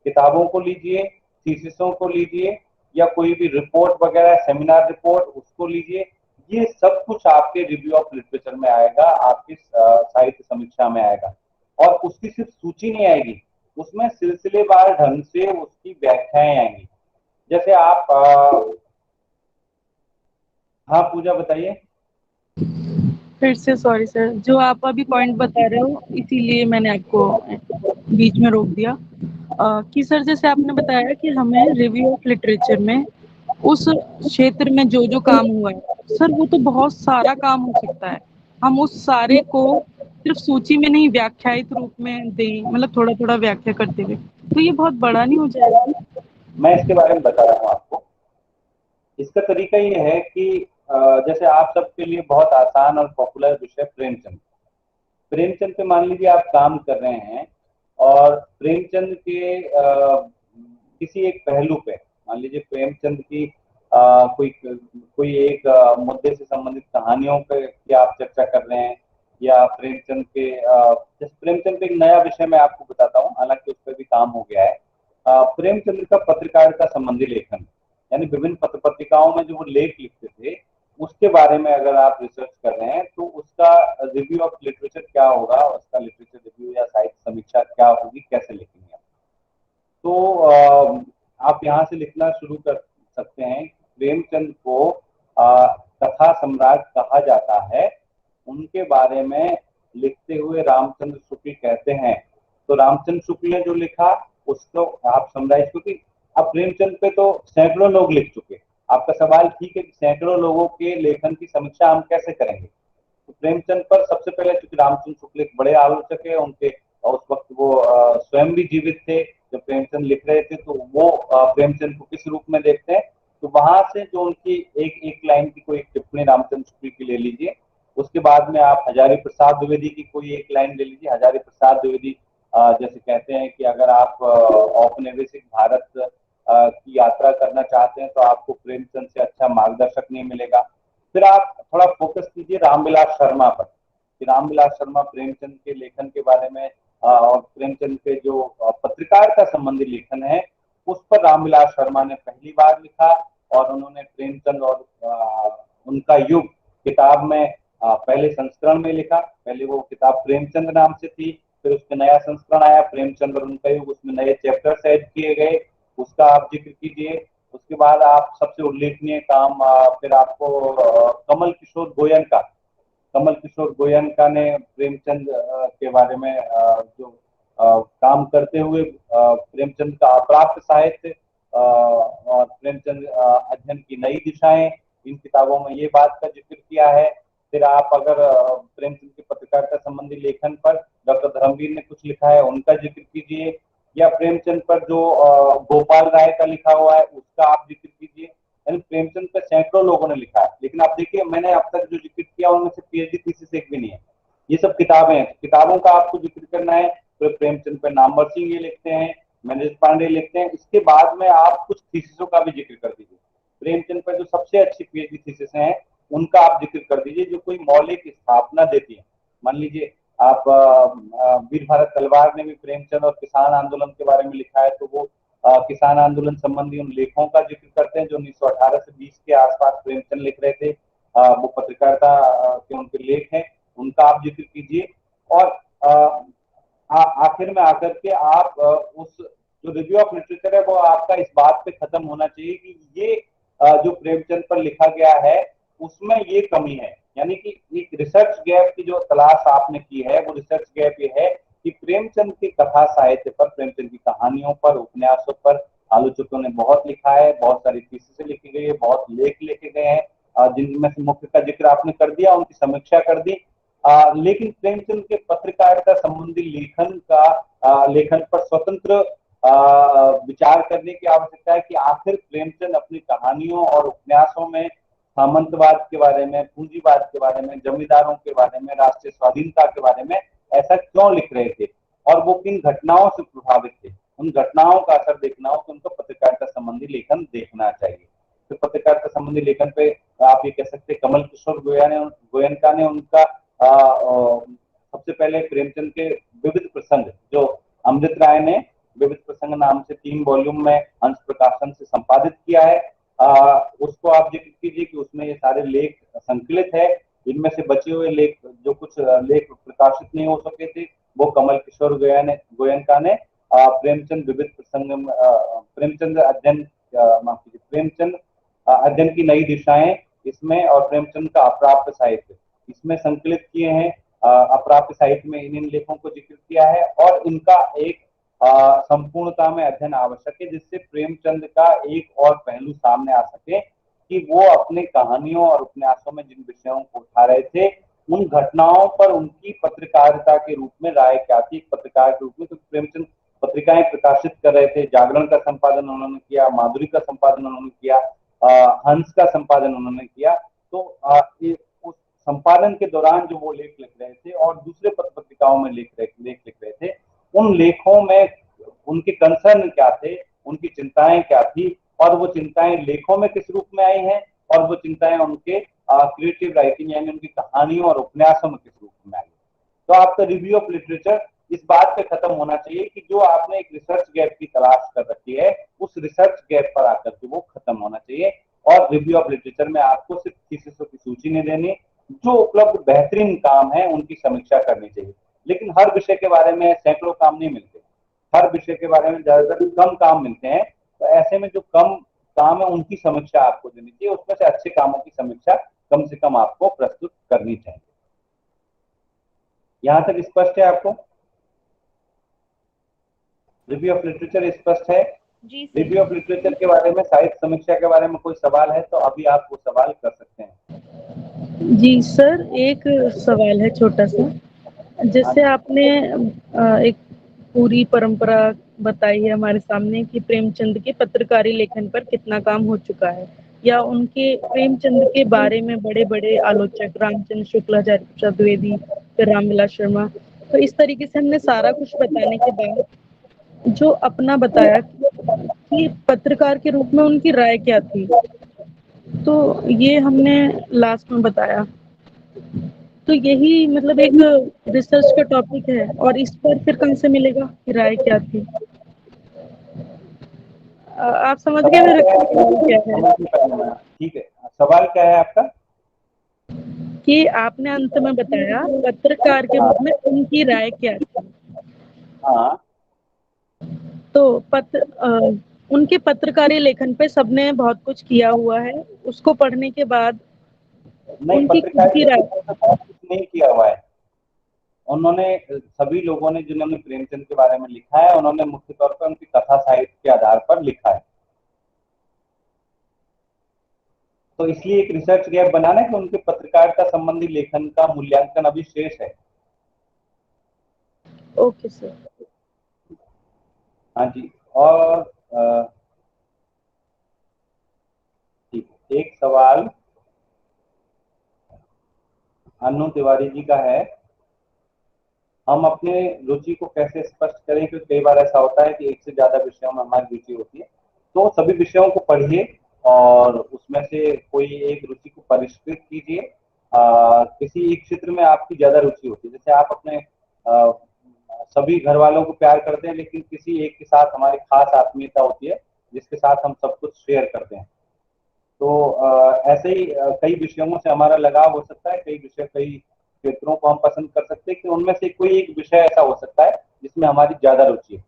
किताबों को लीजिए, थीसिसों को लीजिए, या कोई भी रिपोर्ट वगैरह, सेमिनार रिपोर्ट, उसको लीजिए। ये सब कुछ आपके रिव्यू ऑफ लिटरेचर में आएगा, आपकी साहित्य समीक्षा में आएगा, और उसकी सिर्फ सूची नहीं आएगी, उसमें सिलसिलेवार ढंग से उसकी व्याख्याएं आएंगी। जैसे आप हाँ पूजा बताइए। फिर से सॉरी सर, जो आप अभी पॉइंट बता रहे हो इसीलिए मैंने आपको बीच में रोक दिया कि सर जैसे आपने बताया कि हमें रिव्यू ऑफ लिटरेचर में उस क्षेत्र में जो जो काम हुआ है, सर वो तो बहुत सारा काम हो सकता है, हम उस सारे को सिर्फ सूची में नहीं व्याख्यायित रूप में दें, मतलब थोड़ा थोड़ा व्याख्या करते हुए, तो ये बहुत बड़ा नहीं हो जाएगा? मैं इसके बारे में बता रहा हूँ आपको। इसका तरीका ये है कि जैसे आप सबके लिए बहुत आसान और पॉपुलर विषय प्रेमचंद पे मान लीजिए आप काम कर रहे हैं, और प्रेमचंद के किसी एक पहलू पे, मान लीजिए प्रेमचंद की कोई एक मुद्दे से संबंधित कहानियों पे की आप चर्चा कर रहे हैं, या प्रेमचंद के एक नया विषय मैं आपको बताता हूँ, हालांकि उस पर भी काम हो गया है। प्रेमचंद्र का पत्रकारिता संबंधी लेखन, यानी विभिन्न पत्र पत्रिकाओं में जो वो लेख लिखते थे उसके बारे में अगर आप रिसर्च कर रहे हैं तो उसका रिव्यू ऑफ लिटरेचर क्या होगा, उसका लिटरेचर रिव्यू या साहित्य समीक्षा क्या होगी, कैसे लिखेंगे आप। तो आप यहाँ से लिखना शुरू कर सकते हैं। प्रेमचंद को कथा सम्राट कहा जाता है, उनके बारे में लिखते हुए रामचंद्र शुक्ल कहते हैं। तो रामचंद्र शुक्ल ने जो लिखा उसको आप समराइज, क्योंकि अब प्रेमचंद पे तो सैकड़ों लोग लिख चुके। आपका सवाल ठीक है कि सैकड़ों लोगों के लेखन की समीक्षा हम कैसे करेंगे। तो प्रेमचंद पर सबसे पहले, क्योंकि रामचंद्र शुक्ल एक बड़े आलोचक है, उनके उस वक्त वो स्वयं भी जीवित थे जब प्रेमचंद लिख रहे थे, तो वो प्रेमचंद को किस रूप में देखते हैं। तो वहां से जो उनकी एक लाइन की कोई टिप्पणी रामचंद्र शुक्ल की ले लीजिए, उसके बाद में आप हजारी प्रसाद द्विवेदी की कोई एक लाइन ले लीजिए। हजारी प्रसाद द्विवेदी जैसे कहते हैं कि अगर आप औपनिवेशिक भारत की यात्रा करना चाहते हैं तो आपको प्रेमचंद से अच्छा मार्गदर्शक नहीं मिलेगा। फिर आप थोड़ा फोकस कीजिए रामविलास शर्मा पर, कि रामविलास शर्मा प्रेमचंद के लेखन के बारे में और प्रेमचंद के जो पत्रकारिता संबंधी लेखन है उस पर रामविलास शर्मा ने पहली बार लिखा, और उन्होंने प्रेमचंद और उनका युग किताब में पहले संस्करण में लिखा। पहले वो किताब प्रेमचंद नाम से थी, फिर उसका नया संस्करण आया प्रेमचंद और उनका युग, उसमें नए चैप्टर्स ऐड किए गए, उसका आप जिक्र कीजिए। उसके बाद आप सबसे उल्लेखनीय काम फिर आपको कमल किशोर गोयनका ने प्रेमचंद के बारे में जो काम करते हुए प्रेमचंद का अप्राप्त साहित्य और प्रेमचंद अध्ययन की नई दिशाएं, इन किताबों में ये बात का जिक्र किया है। फिर आप अगर प्रेमचंद की पत्रकारिता संबंधी लेखन पर डॉक्टर धर्मवीर ने कुछ लिखा है उनका जिक्र कीजिए, या प्रेमचंद पर जो गोपाल राय का लिखा हुआ है उसका आप जिक्र कीजिए। यानी प्रेमचंद पर सैकड़ों लोगों ने लिखा है, लेकिन आप देखिए मैंने अब तक जो जिक्र किया उनमें से पीएचडी थीसिस एक भी नहीं है। ये सब किताबें हैं, किताबों का आपको जिक्र करना है। तो प्रेमचंद पर नामवर सिंह ये लिखते हैं, मनोज पांडे लिखते हैं, इसके बाद में आप कुछ थीसिसों का भी जिक्र कर दीजिए। प्रेमचंद पर जो सबसे अच्छी पीएचडी थीसिस हैं उनका आप जिक्र कर दीजिए, जो कोई मौलिक स्थापना देती है। मान लीजिए आप वीर भारत तलवार ने भी प्रेमचंद और किसान आंदोलन के बारे में लिखा है, तो वो किसान आंदोलन संबंधी उन लेखों का जिक्र करते हैं जो 1918 से 20 के आसपास प्रेमचंद लिख रहे थे। वो पत्रकारिता के उनके लेख हैं, उनका आप जिक्र कीजिए। और आखिर में आकर के आप उस जो रिव्यू ऑफ लिटरेचर है वो आपका इस बात पे खत्म होना चाहिए कि ये जो प्रेमचंद पर लिखा गया है उसमें ये कमी है। यानी कि एक रिसर्च गैप की जो तलाश आपने की है वो रिसर्च गैप ये है कि प्रेमचंद के कथा साहित्य पर, प्रेमचंद की कहानियों पर, उपन्यासों पर आलोचकों ने बहुत लिखा है, बहुत सारी थीसिसें लिखी गई है, बहुत लेख लिखे गए हैं, जिनमें से मुख्य का जिक्र आपने कर दिया, उनकी समीक्षा कर दी। लेकिन प्रेमचंद के पत्रकारिता संबंधी लेखन पर स्वतंत्र विचार करने की आवश्यकता है कि आखिर प्रेमचंद अपनी कहानियों और उपन्यासों में सामंतवाद के बारे में, पूंजीवाद के बारे में, जमींदारों के बारे में, राष्ट्रीय स्वाधीनता के बारे में ऐसा क्यों लिख रहे थे और वो किन घटनाओं से प्रभावित थे। उन घटनाओं का असर देखना हो तो उनको पत्रकारिता संबंधी लेखन देखना चाहिए। तो पत्रकारिता संबंधी लेखन पे आप ये कह सकते हैं कमल किशोर गोयनका ने उनका सबसे पहले प्रेमचंद के विविध प्रसंग, जो अमृत राय ने विविध प्रसंग नाम से 3 वॉल्यूम में अंश प्रकाशन से संपादित किया है, उसको आप जिक्र कीजिए कि उसमें ये सारे लेख संकलित है। इनमें से बचे हुए लेख, जो कुछ लेख प्रकाशित नहीं हो सके थे, वो कमल किशोर गोयनका ने प्रेमचंद विविध प्रसंग, प्रेमचंद अध्ययन की नई दिशाएं इसमें और प्रेमचंद का अप्राप्त साहित्य इसमें संकलित किए हैं। अप्राप्त साहित्य में इन लेखों को जिक्र किया है और इनका एक संपूर्णता में अध्ययन आवश्यक है, जिससे प्रेमचंद का एक और पहलू सामने आ सके कि वो अपने कहानियों और उपन्यासों में जिन विषयों को उठा रहे थे उन घटनाओं पर उनकी पत्रकारिता के रूप में राय क्या थी। पत्रकार के रूप में तो प्रेमचंद पत्रिकाएं प्रकाशित कर रहे थे, जागरण का संपादन उन्होंने किया, माधुरी का संपादन उन्होंने किया, हंस का संपादन उन्होंने किया। तो उस संपादन के दौरान जो वो लेख लिख रहे थे और दूसरे पत्रिकाओं में लेख लिख रहे थे, उन लेखों में उनके कंसर्न क्या थे, उनकी चिंताएं क्या थी, और वो चिंताएं लेखों में किस रूप में आई हैं, और वो चिंताएं उनके क्रिएटिव राइटिंग यानी उनकी कहानियों और उपन्यासों में किस रूप में आई। तो आपका रिव्यू ऑफ लिटरेचर इस बात पे खत्म होना चाहिए कि जो आपने एक रिसर्च गैप की तलाश कर रखी है, उस रिसर्च गैप पर आकर के वो खत्म होना चाहिए। और रिव्यू ऑफ लिटरेचर में आपको सिर्फ थीसिसों की सूची नहीं देनी, जो उपलब्ध बेहतरीन काम है उनकी समीक्षा करनी चाहिए। लेकिन हर विषय के बारे में सैकड़ों काम नहीं मिलते, हर विषय के बारे में ज्यादातर कम काम मिलते हैं। तो ऐसे में जो कम काम है उनकी समीक्षा आपको देनी चाहिए, उसमें से अच्छे कामों की समीक्षा कम से कम आपको प्रस्तुत करनी चाहिए। यहां तक स्पष्ट है आपको? रिव्यू ऑफ लिटरेचर स्पष्ट है? जी सर। रिव्यू ऑफ लिटरेचर के बारे में, साहित्य समीक्षा के बारे में कोई सवाल है तो अभी आप वो सवाल कर सकते हैं। जी सर, एक सवाल है छोटा सा। जैसे आपने एक पूरी परंपरा बताई है हमारे सामने कि प्रेमचंद के पत्रकारी लेखन पर कितना काम हो चुका है, या उनके प्रेमचंद के बारे में बड़े बड़े आलोचक रामचंद्र शुक्लाचार्य प्रसाद द्विवेदी, फिर रामविलास शर्मा, तो इस तरीके से हमने सारा कुछ बताने के बाद जो अपना बताया कि पत्रकार के रूप में उनकी राय क्या थी, तो ये हमने लास्ट में बताया। तो यही मतलब एक रिसर्च का टॉपिक है, और इस पर फिर कहाँ से मिलेगा कि राय क्या थी? आप समझ गए मेरा क्या है? ठीक है, सवाल क्या है आपका? कि आपने अंत में बताया पत्रकार के रूप में उनकी राय क्या थी। हाँ, तो उनके पत्रकारी लेखन पे सबने बहुत कुछ किया हुआ है, उसको पढ़ने के बाद नहीं, उनकी खुद की राय बहुत कुछ नहीं किया हुआ है उन्होंने। सभी लोगों ने जिन्होंने प्रेमचंद के बारे में लिखा है, उन्होंने मुख्य तौर पर उनकी कथा साहित्य के आधार पर लिखा है। तो इसलिए एक रिसर्च गैप बनाना कि उनके पत्रकारिता संबंधी लेखन का मूल्यांकन अभी शेष है। Okay sir. हाँ जी, और ठीक, एक सवाल अनु तिवारी जी का है, हम अपने रुचि को कैसे स्पष्ट करें, क्योंकि कई बार ऐसा होता है कि एक से ज्यादा विषयों में हमारी रुचि होती है। तो सभी विषयों को पढ़िए और उसमें से कोई एक रुचि को परिष्कृत कीजिए। किसी एक क्षेत्र में आपकी ज्यादा रुचि होती है, जैसे आप अपने सभी घर वालों को प्यार करते हैं, लेकिन किसी एक के साथ हमारी खास आत्मीयता होती है जिसके साथ हम सब कुछ शेयर करते हैं। तो ऐसे ही कई विषयों से हमारा लगाव हो सकता है, कई विषय, कई क्षेत्रों को हम पसंद कर सकते हैं कि उनमें से कोई एक विषय ऐसा हो सकता है जिसमें हमारी ज्यादा रुचि है।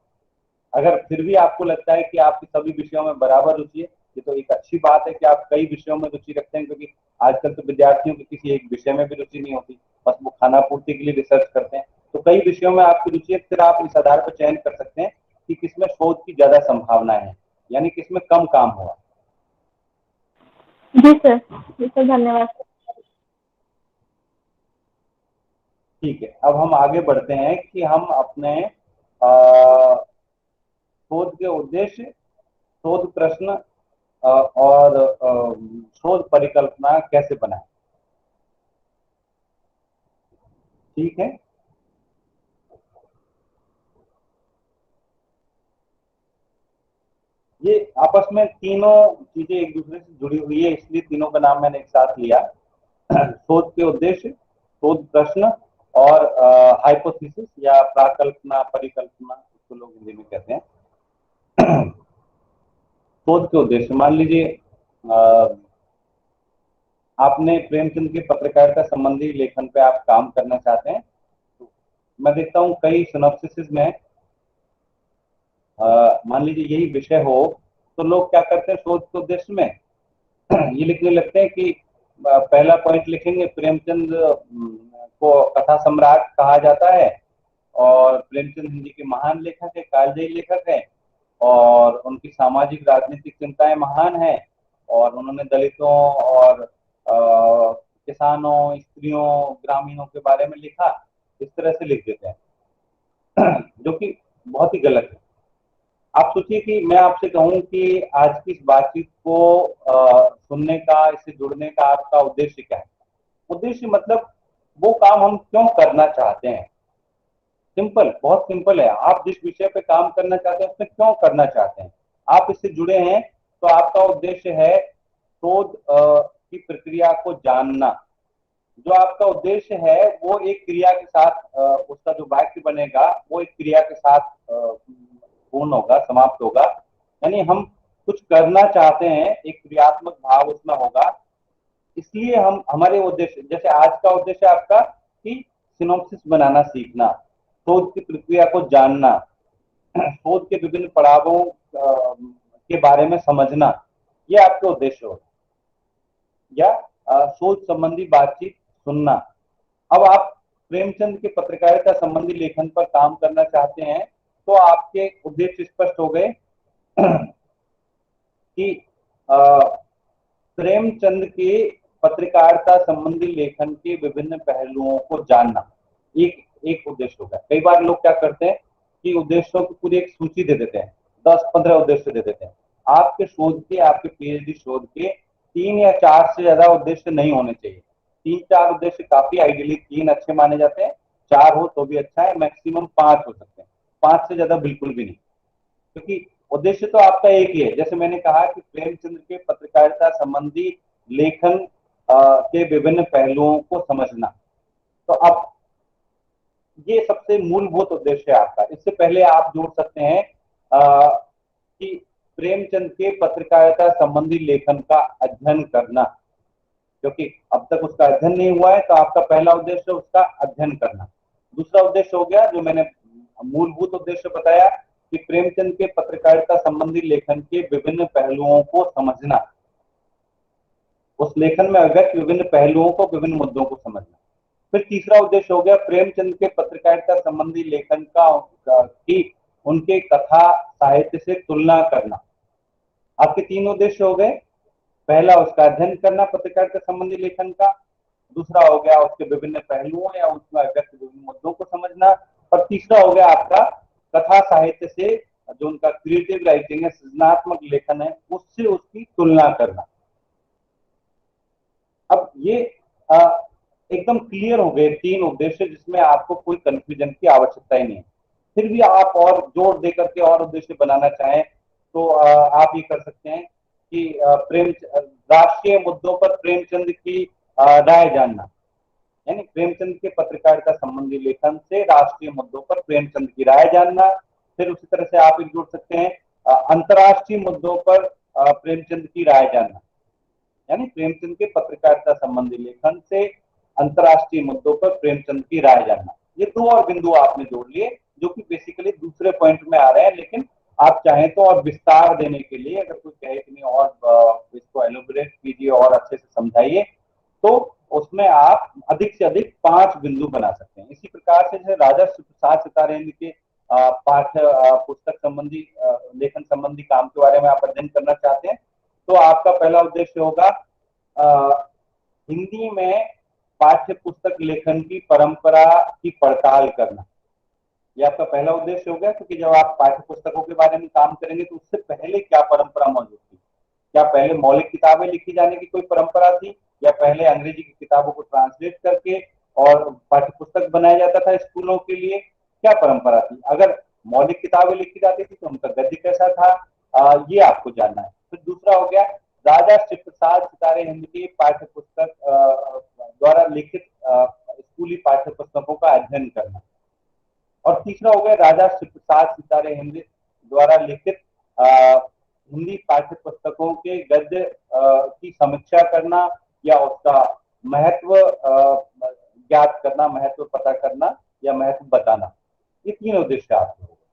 अगर फिर भी आपको लगता है कि आपकी सभी विषयों में बराबर रुचि है, ये तो एक अच्छी बात है कि आप कई विषयों में रुचि रखते हैं, क्योंकि आजकल तो विद्यार्थियों की किसी एक विषय में भी रुचि नहीं होती, बस वो खाना पूर्ति के लिए रिसर्च करते हैं। तो कई विषयों में आपकी रुचि है, फिर आप इस आधार पर चयन कर सकते हैं कि किसमें शोध की ज्यादा संभावनाएं हैं, यानी किसमें कम काम हुआ। जी सर, धन्यवाद। ठीक है, अब हम आगे बढ़ते हैं कि हम अपने शोध के उद्देश्य, शोध प्रश्न और शोध परिकल्पना कैसे बनाएं। ठीक है, ये आपस में तीनों चीजें एक दूसरे से जुड़ी हुई है, इसलिए तीनों का नाम मैंने एक साथ लिया। शोध के उद्देश्य, शोध प्रश्न और हाइपोथेसिस या प्राकल्पना, परिकल्पना, इसको लोग हिंदी में कहते हैं। शोध के उद्देश्य, मान लीजिए आपने प्रेमचंद के पत्रकारिता संबंधी लेखन पे आप काम करना चाहते हैं। तो मैं देखता हूँ कई सिनॉप्सिस में मान लीजिए यही विषय हो, तो लोग क्या करते हैं शोध के उद्देश्य में ये लिखने लगते हैं कि पहला पॉइंट लिखेंगे, प्रेमचंद को कथा सम्राट कहा जाता है और प्रेमचंद हिंदी के महान लेखक है, कालजयी लेखक है, और उनकी सामाजिक राजनीतिक चिंताएं महान है, और उन्होंने दलितों और किसानों, स्त्रियों, ग्रामीणों के बारे में लिखा। इस तरह से लिख देते हैं जो कि बहुत ही गलत है। आप सोचिए कि मैं आपसे कहूं कि आज की इस बातचीत को सुनने का, इससे जुड़ने का आपका उद्देश्य क्या है। उद्देश्य मतलब वो काम हम क्यों करना चाहते हैं। सिंपल, बहुत सिंपल है। आप जिस विषय पे काम करना चाहते हैं उसमें क्यों करना चाहते हैं, आप इससे जुड़े हैं, तो आपका उद्देश्य है शोध की प्रक्रिया को जानना, जो आपका उद्देश्य है वो एक क्रिया के साथ उसका जो वाक्य बनेगा वो एक क्रिया के साथ पूर्ण होगा, समाप्त होगा। यानी हम कुछ करना चाहते हैं, एक क्रियात्मक भाव उसमें होगा, इसलिए हम हमारे उद्देश्य, जैसे आज का उद्देश्य आपका कि सिनॉप्सिस बनाना सीखना, शोध की प्रक्रिया को जानना, शोध के विभिन्न पड़ावों के बारे में समझना, ये आपके उद्देश्य हो, या शोध संबंधी बातचीत सुनना। अब आप प्रेमचंद के पत्रकारिता संबंधी लेखन पर काम करना चाहते हैं तो आपके उद्देश्य स्पष्ट हो गए कि प्रेमचंद के पत्रकारिता संबंधी लेखन के विभिन्न पहलुओं को जानना एक उद्देश्य होगा। कई बार लोग क्या करते हैं कि उद्देश्यों की पूरी एक सूची दे देते हैं, 10-15 उद्देश्य दे देते हैं। आपके शोध के, आपके पीएचडी शोध के 3 या 4 से ज्यादा उद्देश्य नहीं होने चाहिए। 3-4 उद्देश्य काफी, आइडियली 3 अच्छे माने जाते हैं, 4 हो तो भी अच्छा है, मैक्सिमम 5 हो सकते हैं, 5 से ज्यादा बिल्कुल भी नहीं, क्योंकि उद्देश्य तो आपका एक ही है। जैसे मैंने कहा कि प्रेमचंद के पत्रकारिता संबंधी लेखन के विभिन्न पहलुओं को समझना, तो अब ये सबसे मूलभूत उद्देश्य है आपका। इससे पहले आप जोड़ सकते हैं कि प्रेमचंद के पत्रकारिता संबंधी लेखन का अध्ययन करना, क्योंकि अब तक उसका अध्ययन नहीं हुआ है, तो आपका पहला उद्देश्य उसका अध्ययन करना। दूसरा उद्देश्य हो गया जो मैंने मूलभूत उद्देश्य बताया कि प्रेमचंद के पत्रकारिता संबंधी लेखन के विभिन्न पहलुओं को समझना, उस लेखन में अव्यक्त विभिन्न पहलुओं को, विभिन्न मुद्दों को समझना। फिर तीसरा उद्देश्य हो गया प्रेमचंद के पत्रकारिता संबंधी लेखन की उनके कथा साहित्य से तुलना करना। आपके 3 उद्देश्य हो गए। पहला उसका अध्ययन करना पत्रकारिता संबंधी लेखन का, दूसरा हो गया उसके विभिन्न पहलुओं या उसमें अव्यक्त विभिन्न मुद्दों को समझना, और तीसरा हो गया आपका कथा साहित्य से, जो उनका क्रिएटिव राइटिंग है, सृजनात्मक लेखन है, उससे उसकी तुलना करना। अब ये एकदम क्लियर हो गए 3 उद्देश्य, जिसमें आपको कोई कंफ्यूजन की आवश्यकता ही नहीं है। फिर भी आप और जोर दे करके और उद्देश्य बनाना चाहें तो आप ये कर सकते हैं कि राष्ट्रीय मुद्दों पर प्रेमचंद की राय जानना, यानी प्रेमचंद के पत्रकारिता संबंधी लेखन से राष्ट्रीय मुद्दों पर प्रेमचंद की राय जानना। फिर उसी तरह से आप एक जोड़ सकते हैं अंतर्राष्ट्रीय मुद्दों पर प्रेमचंद की राय जानना, यानी प्रेमचंद के पत्रकारिता संबंधी लेखन से अंतर्राष्ट्रीय मुद्दों पर प्रेमचंद की राय जानना। ये 2 और बिंदु आपने जोड़ लिए जो कि बेसिकली दूसरे पॉइंट में आ रहे हैं, लेकिन आप चाहें तो और विस्तार देने के लिए, अगर कोई कहे कि नहीं और इसको एलोबरेट कीजिए और अच्छे से समझाइए, तो उसमें आप अधिक से अधिक 5 बिंदु बना सकते हैं। इसी प्रकार से जैसे राजा प्रसाद सितारेंद्र के पाठ्य पुस्तक संबंधी लेखन संबंधी काम के बारे में आप अध्ययन करना चाहते हैं, तो आपका पहला उद्देश्य होगा हिंदी में पाठ्य पुस्तक लेखन की परंपरा की पड़ताल करना। यह आपका पहला उद्देश्य हो गया, क्योंकि जब आप पाठ्य पुस्तकों के बारे में काम करेंगे तो उससे पहले क्या परंपरा मौजूद थी। क्या पहले मौलिक किताबें लिखी जाने की कोई परंपरा थी, या पहले अंग्रेजी की किताबों को ट्रांसलेट करके और पाठ्य पुस्तक बनाया जाता था स्कूलों के लिए, क्या परंपरा थी। अगर मौलिक किताबें लिखी जाती थी तो उनका गद्य कैसा था, ये आपको जानना है। फिर दूसरा हो गया राजा श्री प्रसाद सितारे हिंद की पाठ्य पुस्तक द्वारा लिखित स्कूली पाठ्य पुस्तकों का अध्ययन करना। और तीसरा हो गया राजा श्री प्रसाद सितारे हिंद द्वारा लिखित हिंदी पाठ्य पुस्तकों के गद्य की समीक्षा करना, या उसका महत्व ज्ञात करना, महत्व पता करना या महत्व बताना। ये 3 उद्देश्य आपके हो गए।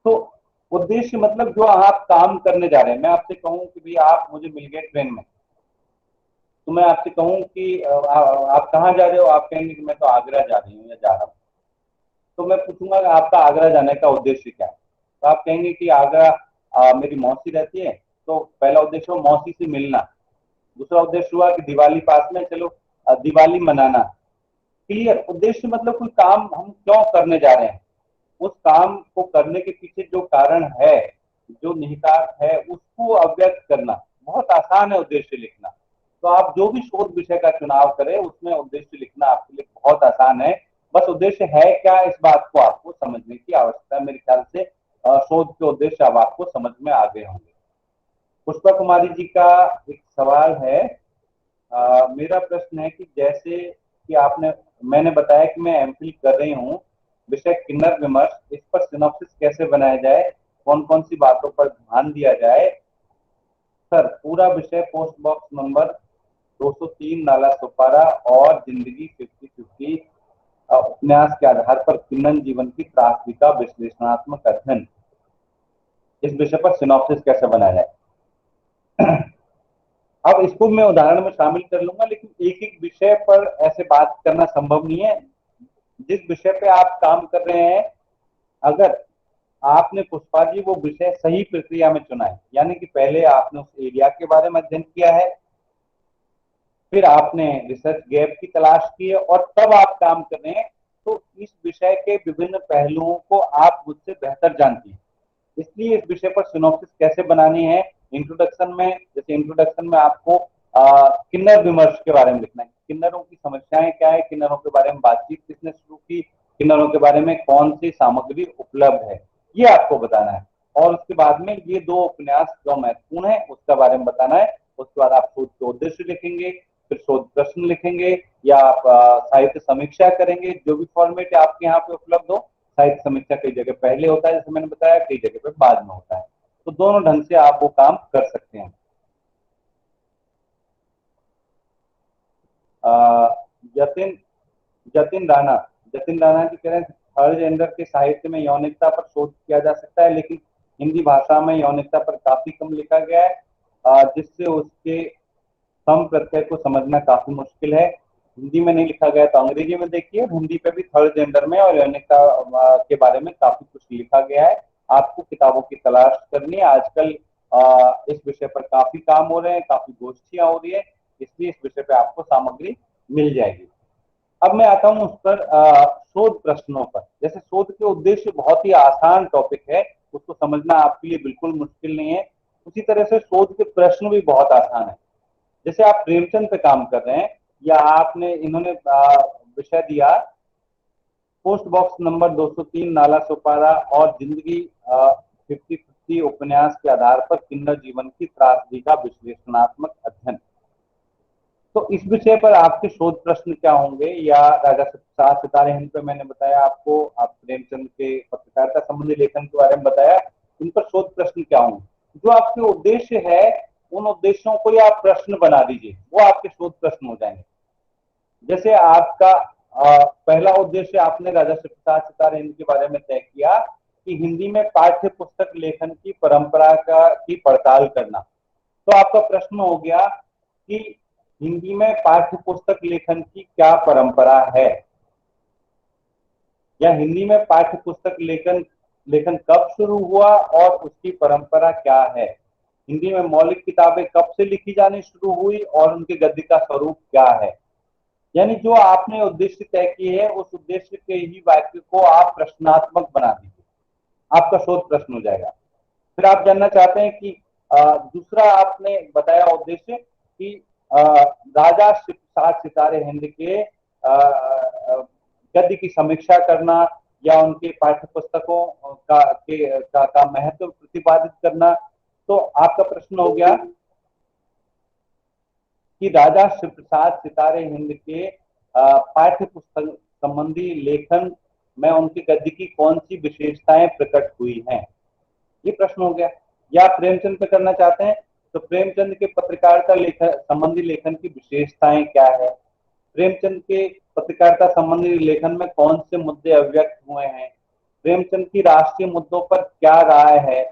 तो उद्देश्य मतलब जो आप काम करने जा रहे हैं। मैं आपसे कहूं कि भाई आप मुझे मिल गए ट्रेन में, तो मैं आपसे कहूं कि आप कहाँ जा रहे हो, आप कहेंगे कि मैं तो आगरा जा रही हूँ या जा रहा हूँ। तो मैं पूछूंगा आपका आगरा जाने का उद्देश्य क्या है, तो आप कहेंगे कि आगरा मेरी मौसी रहती है, तो पहला उद्देश्य हो मौसी से मिलना। दूसरा उद्देश्य हुआ कि दिवाली पास में, चलो दिवाली मनाना। क्लियर। उद्देश्य मतलब कोई काम हम क्यों करने जा रहे हैं, उस काम को करने के पीछे जो कारण है, जो निहितार्थ है, उसको अव्यक्त करना। बहुत आसान है उद्देश्य लिखना। तो आप जो भी शोध विषय का चुनाव करें उसमें उद्देश्य लिखना आपके लिए बहुत आसान है। बस उद्देश्य है क्या, इस बात को आपको समझने की आवश्यकता है। मेरे ख्याल से शोध के उद्देश्य अब आपको समझ में आ गए होंगे। पुष्पा कुमारी जी का एक सवाल है मेरा प्रश्न है कि जैसे कि मैंने बताया कि मैं एमफिल कर रही हूँ, विषय किन्नर विमर्श, इस पर सिनॉप्सिस कैसे बनाया जाए, कौन कौन सी बातों पर ध्यान दिया जाए। सर, पूरा विषय पोस्ट बॉक्स नंबर 203 नाला सुपारा और जिंदगी 50-50 उपन्यास के आधार पर किन्नर जीवन की त्रासदी का विश्लेषणात्मक अध्ययन, इस विषय पर सिनॉप्सिस कैसे बनाया जाए। अब इसको मैं उदाहरण में शामिल कर लूंगा, लेकिन एक एक विषय पर ऐसे बात करना संभव नहीं है। जिस विषय पे आप काम कर रहे हैं, अगर आपने पुष्पा जी वो विषय सही प्रक्रिया में चुना है, यानी कि पहले आपने उस एरिया के बारे में अध्ययन किया है, फिर आपने रिसर्च गैप की तलाश की है और तब आप काम कर रहे हैं, तो इस विषय के विभिन्न पहलुओं को आप मुझसे बेहतर जानती हैं। इसलिए इस विषय पर सिनॉप्सिस कैसे बनानी है, इंट्रोडक्शन में, जैसे इंट्रोडक्शन में आपको किन्नर विमर्श के बारे में लिखना है, किन्नरों की समस्याएं क्या है, किन्नरों के बारे में बातचीत किसने शुरू की, किन्नरों के बारे में कौन सी सामग्री उपलब्ध है, ये आपको बताना है। और उसके बाद में ये 2 उपन्यास क्यों महत्वपूर्ण है उसके बारे में बताना है। उसके बाद आप शोध के उद्देश्य लिखेंगे, फिर शोध प्रश्न लिखेंगे, या आप साहित्य समीक्षा करेंगे, जो भी फॉर्मेट आपके यहाँ पे उपलब्ध हो। साहित्य समीक्षा कई जगह पहले होता है, जैसे मैंने बताया, कई जगह पे बाद में होता है, तो दोनों ढंग से आप वो काम कर सकते हैं। जतिन राणा जी कह रहे हैं थर्ड जेंडर के साहित्य में यौनिकता पर शोध किया जा सकता है, लेकिन हिंदी भाषा में यौनिकता पर काफी कम लिखा गया है, जिससे उसके सम प्रत्यय को समझना काफी मुश्किल है। हिंदी में नहीं लिखा गया तो अंग्रेजी में देखिए, हिंदी पे भी थर्ड जेंडर में और यौनिकता के बारे में काफी कुछ लिखा गया है। आपको किताबों की तलाश करनी है। आजकल इस विषय पर काफी काम हो रहे हैं, काफी गोष्ठियां हो रही है, इसलिए इस विषय पे आपको सामग्री मिल जाएगी। अब मैं आता हूँ उस पर शोध प्रश्नों पर। जैसे शोध के उद्देश्य बहुत ही आसान टॉपिक है, उसको समझना आपके लिए बिल्कुल मुश्किल नहीं है। उसी तरह से शोध के प्रश्न भी बहुत आसान है। जैसे आप प्रेमचंद पे काम कर रहे हैं, या इन्होंने विषय दिया पोस्ट बॉक्स नंबर 203 नाला सुपारा और जिंदगी 50-50 उपन्यास के आधार पर किन्नर जीवन की त्रासदी का विश्लेषणात्मक अध्ययन, तो इस विषय पर आपके शोध प्रश्न क्या होंगे। या राजा सात सितारे हिंद पे मैंने बताया आपको, आप प्रेमचंद के पत्रकारिता संबंधी लेखन के बारे में बताया, इन पर शोध प्रश्न क्या होंगे। जो आपके उद्देश्य है, उन उद्देश्यों को आप प्रश्न बना दीजिए, वो आपके शोध प्रश्न हो जाएंगे। जैसे आपका पहला उद्देश्य, आपने राजा सात सितारे हिंद के बारे में तय किया कि हिंदी में पाठ्य पुस्तक लेखन की परंपरा की पड़ताल करना, तो आपका प्रश्न हो गया कि हिंदी में पाठ्य पुस्तक लेखन की क्या परंपरा है, या हिंदी में पाठ्य पुस्तक लेखन कब शुरू हुआ और उसकी परंपरा क्या है, हिंदी में मौलिक किताबें कब से लिखी जानी शुरू हुई और उनके गद्य का स्वरूप क्या है। यानी जो आपने उद्देश्य तय किए है, उस उद्देश्य के ही वाक्य को आप प्रश्नात्मक बना दीजिए, आपका शोध प्रश्न हो जाएगा। फिर आप जानना चाहते हैं कि दूसरा आपने बताया उद्देश्य कि राजा सात सितारे हिंद के गद्य की समीक्षा करना या उनके पाठ्य पुस्तकों का महत्व प्रतिपादित करना। तो आपका प्रश्न हो गया कि राजा शिवप्रसाद सितारे हिंद के पाठ्य पुस्तक संबंधी लेखन में उनके गद्य की कौन सी विशेषताएं प्रकट हुई हैं, ये प्रश्न हो गया। या प्रेमचंद पे करना चाहते हैं तो प्रेमचंद के पत्रकारिता संबंधी लेखन की विशेषताएं क्या है, प्रेमचंद के पत्रकारिता संबंधी लेखन में कौन से मुद्दे अभिव्यक्त हुए हैं, प्रेमचंद की राष्ट्रीय मुद्दों पर क्या राय है,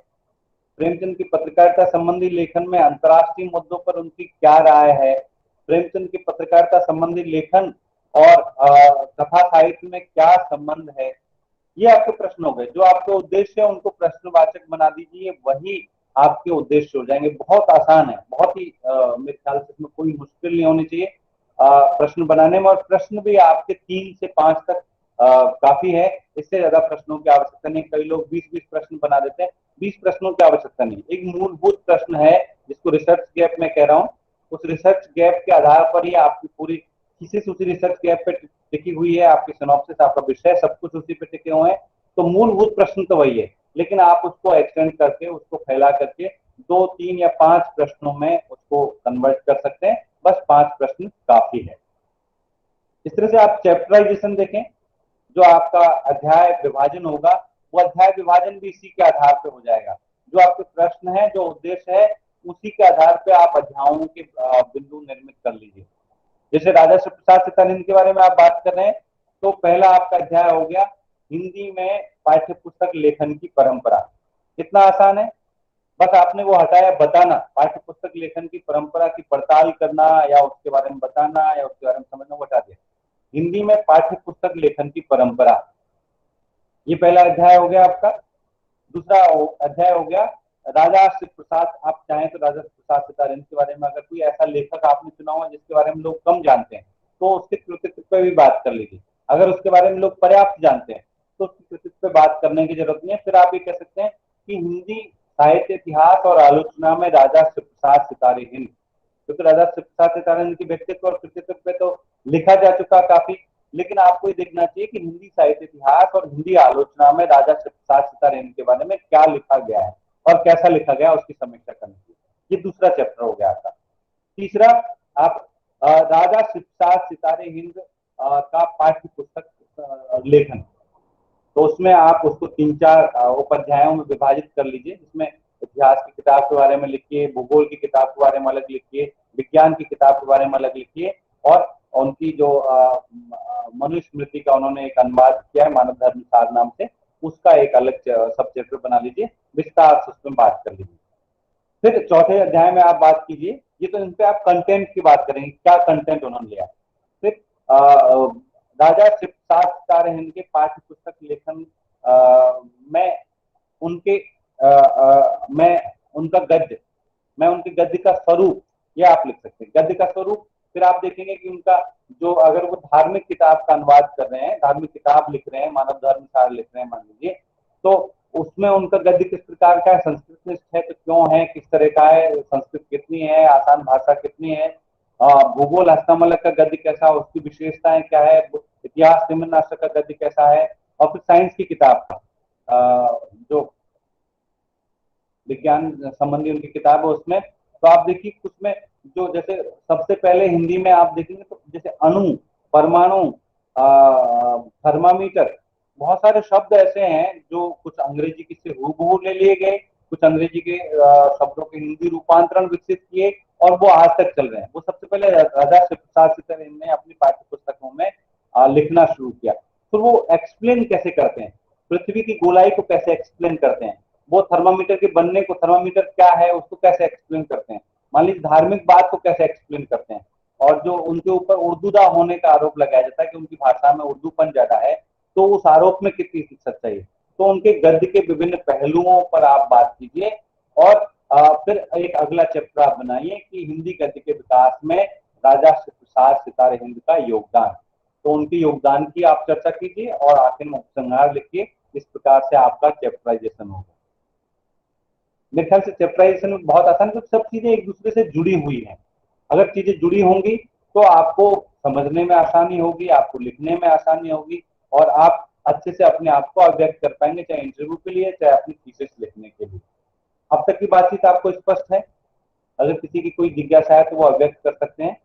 प्रेमचंद की पत्रकारिता संबंधी लेखन में अंतर्राष्ट्रीय मुद्दों पर उनकी क्या राय है, प्रेमचंद की पत्रकारिता संबंधी लेखन और कथा साहित्य में क्या संबंध है। ये आपके प्रश्न हो गए। जो आपके उद्देश्य है उनको प्रश्नवाचक बना दीजिए, वही आपके उद्देश्य हो जाएंगे। बहुत आसान है, बहुत ही मेरे ख्याल से इसमें कोई मुश्किल नहीं होनी चाहिए प्रश्न बनाने में। और प्रश्न भी आपके 3 से 5 तक काफी है, इससे ज्यादा प्रश्नों की आवश्यकता नहीं। कई लोग 20-20 प्रश्न बना देते हैं, 20 प्रश्नों की आवश्यकता नहीं। एक मूलभूत प्रश्न है जिसको रिसर्च गैप में कह रहा हूँ, उस रिसर्च गैप के आधार पर ही आपकी पूरी थीसिस उसी रिसर्च गैप पे टिकी हुई है, आपकी सिनॉप्सिस, आपका विषय, सब कुछ उसी पे टिके हुए हैं। तो मूलभूत प्रश्न तो वही है, लेकिन आप उसको एक्सटेंड करके, उसको फैला करके 2, 3 या 5 प्रश्नों में उसको कन्वर्ट कर सकते हैं। बस 5 प्रश्न काफी है। इस तरह से आप चैप्टराइजेशन देखें, जो आपका अध्याय विभाजन होगा वो अध्याय विभाजन भी इसी के आधार पे हो जाएगा। जो आपके प्रश्न है, जो उद्देश्य है, उसी के आधार पे आप अध्यायों के बिंदु निर्मित कर लीजिए। जैसे राजा शिव प्रसाद सीतारंजन के बारे में आप बात कर रहे हैं, तो पहला आपका अध्याय हो गया हिंदी में पाठ्य पुस्तक लेखन की परंपरा। कितना आसान है, बस आपने वो हटाया बताना, पाठ्य पुस्तक लेखन की परंपरा की पड़ताल करना या उसके बारे में बताना या उसके बारे में समझना, वो हटा दिया। हिंदी में पाठ्य पुस्तक लेखन की परंपरा, ये पहला अध्याय हो गया आपका। दूसरा अध्याय हो गया राजा शिव प्रसाद। आप चाहें तो राजा शिव प्रसाद सीतारंजन के बारे में अगर कोई ऐसा लेखक आपने चुना हुआ जिसके बारे में लोग कम जानते हैं तो उसके कृतित्व पे भी बात कर लीजिए। अगर उसके बारे में लोग पर्याप्त जानते हैं तो उसके कृतित्व पे बात करने की जरूरत नहीं है। फिर आप ये कह सकते हैं कि हिंदी साहित्य इतिहास और आलोचना में राजा शिव प्रसाद सितारे हिंद, क्योंकि राजा शिव प्रसाद सीतारंजन के व्यक्तित्व और कृतित्व पे तो लिखा जा चुका काफी, लेकिन आपको ये देखना चाहिए कि हिंदी साहित्य इतिहास और हिंदी आलोचना में राजा शिव प्रसाद सीतारंजन के बारे में क्या लिखा गया है और कैसा लिखा गया, उसकी समीक्षा करनी चाहिए। ये दूसरा चैप्टर हो गया आपका। तीसरा, आप राजा शिव प्रसाद सितारे हिंद का पाठ्य पुस्तक लेखन, तो उसमें आप उसको 3-4 उपाध्यायों में विभाजित कर लीजिए, जिसमें इतिहास की किताब के बारे में लिखिए, भूगोल की किताब के बारे में अलग लिखिए, विज्ञान की किताब के बारे में अलग लिखिए, और उनकी जो मनुस्मृति का उन्होंने एक अनुवाद किया है मानव धर्म सार नाम से, उसका एक अलग सब चैप्टर बना लीजिए, विस्तार से उसमें बात कर लीजिए। फिर चौथे अध्याय में आप बात कीजिए, ये तो इन पे आप कंटेंट की बात करेंगे, क्या कंटेंट उन्होंने लिया। फिर राजा शिव प्रसाद सितारे हिंद के पाठ्य पुस्तक लेखन में उनके उनके गद्य का स्वरूप, ये आप लिख सकते हैं, गद्य का स्वरूप। फिर आप देखेंगे कि उनका जो, अगर वो धार्मिक किताब का अनुवाद कर रहे हैं, धार्मिक किताब लिख रहे हैं, मानव धर्म सार लिख रहे हैं मान लीजिए, तो उसमें उनका गद्य किस प्रकार का है, संस्कृत में है तो क्यों है, किस तरह का है, संस्कृत कितनी है, आसान भाषा कितनी है, भूगोल हस्तमलक का गद्य कैसा, उसकी विशेषताएं क्या है, इतिहास निम्नाक्षर का गद्य कैसा है, और फिर साइंस की किताब जो विज्ञान संबंधी उनकी किताब है उसमें, तो आप देखिए उसमें जो, जैसे सबसे पहले हिंदी में आप देखेंगे तो जैसे अणु, परमाणु, थर्मामीटर, बहुत सारे शब्द ऐसे हैं जो कुछ अंग्रेजी की से हूबहू ले लिए गए, कुछ अंग्रेजी के शब्दों के हिंदी रूपांतरण विकसित किए और वो आज तक चल रहे हैं। वो सबसे पहले राजा शिव प्रसाद सीतारंजन ने अपनी पाठ्य पुस्तकों में लिखना शुरू किया। तो वो एक्सप्लेन कैसे करते हैं, पृथ्वी की गोलाई को कैसे एक्सप्लेन करते हैं, वो थर्मामीटर के बनने को, थर्मामीटर क्या है उसको कैसे एक्सप्लेन करते हैं, मान लीजिए धार्मिक बात को कैसे एक्सप्लेन करते हैं, और जो उनके ऊपर उर्दूदा होने का आरोप लगाया जाता है कि उनकी भाषा में उर्दूपन ज्यादा है, तो उस आरोप में कितनी सच्चाई है। तो उनके गद्य के विभिन्न पहलुओं पर आप बात कीजिए, और फिर एक अगला चैप्टर आप बनाइए कि हिंदी गद्य के विकास में राजा शिव प्रसाद सितारे हिंद का योगदान, तो उनके योगदान की आप चर्चा कीजिए और आखिर में उपसंहार लिखिए। इस प्रकार से आपका चैप्टराइजेशन होगा। मेरे ख्याल से चैप्टराइजेशन में बहुत आसान, क्योंकि सब चीजें एक दूसरे से जुड़ी हुई हैं। अगर चीजें जुड़ी होंगी तो आपको समझने में आसानी होगी, आपको लिखने में आसानी होगी, और आप अच्छे से अपने आप को अभिव्यक्त कर पाएंगे, चाहे इंटरव्यू के लिए चाहे अपनी थीसिस लिखने के लिए। अब तक की बातचीत आपको स्पष्ट है? अगर किसी की कोई जिज्ञासा है तो वो अभिव्यक्त कर सकते हैं।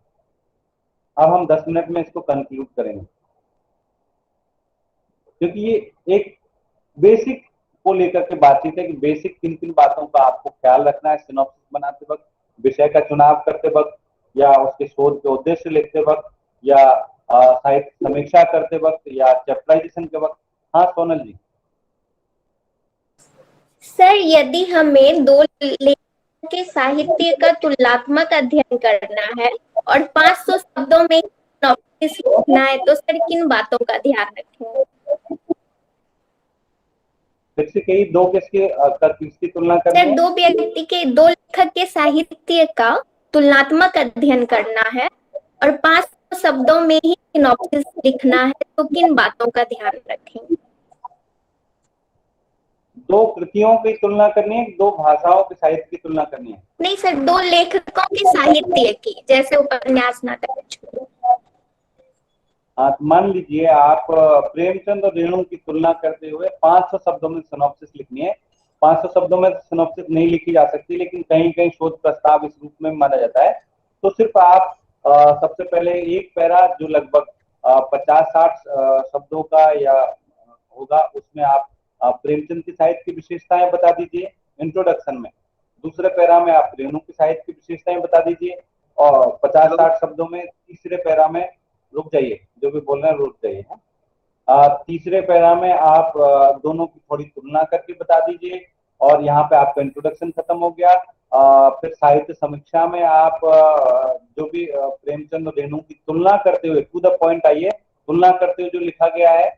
अब हम 10 मिनट में इसको कंक्लूड करेंगे, क्योंकि ये एक बेसिक को लेकर के बातचीत है कि बेसिक किन किन बातों का आपको ख्याल रखना है सिनॉप्सिस बनाते वक्त, विषय का चुनाव करते वक्त, या उसके शोध के उद्देश्य लिखते वक्त, या साहित्य समीक्षा करते वक्त, या चैप्टराइजेशन के वक्त। हाँ सोनल जी। सर, यदि हमें 2 लेखकों के साहित्य का तुलनात्मक अध्ययन करना है और 500 शब्दों में सिनॉप्सिस लिखना है, तो सर किन बातों का ध्यान रखें? फिर से कई 2 किसकी तुलना करनी है? सर, 2 व्यक्ति के, 2 लेखक के साहित्य का तुलनात्मक अध्ययन करना है और 500 शब्दों में ही सिनॉप्सिस लिखना है, तो किन बातों का ध्यान रखें? 2 कृतियों की तुलना करनी है, 2 भाषाओं के साहित्य की तुलना करनी है? नहीं सर, 2 लेखकों के साहित्य की, जैसे उपन्यास, नाटक। मान लीजिए आप प्रेमचंद और रेणु की तुलना करते हुए 500 शब्दों में सिनॉप्सिस लिखनी है। 500 शब्दों में सिनॉप्सिस नहीं लिखी जा सकती, लेकिन कहीं कहीं शोध प्रस्ताव इस रूप में माना जाता है। तो सिर्फ आप सबसे पहले एक पैरा जो लगभग 50-60 शब्दों का या होगा, उसमें आप प्रेमचंद की साहित्य की विशेषताएं बता दीजिए इंट्रोडक्शन में। दूसरे पैरा में आप रेणु की साहित्य की विशेषताएं बता दीजिए, और 50-60 शब्दों में तीसरे पैरा में, रुक जाइए, जो भी बोल रहे हैं रुक जाइए। तीसरे पैरा में आप दोनों की थोड़ी तुलना करके बता दीजिए, और यहाँ पे आपका इंट्रोडक्शन खत्म हो गया। फिर साहित्य समीक्षा में आप जो भी प्रेमचंद और रेणु की तुलना करते हुए, टू द पॉइंट आइए, तुलना करते हुए जो लिखा गया है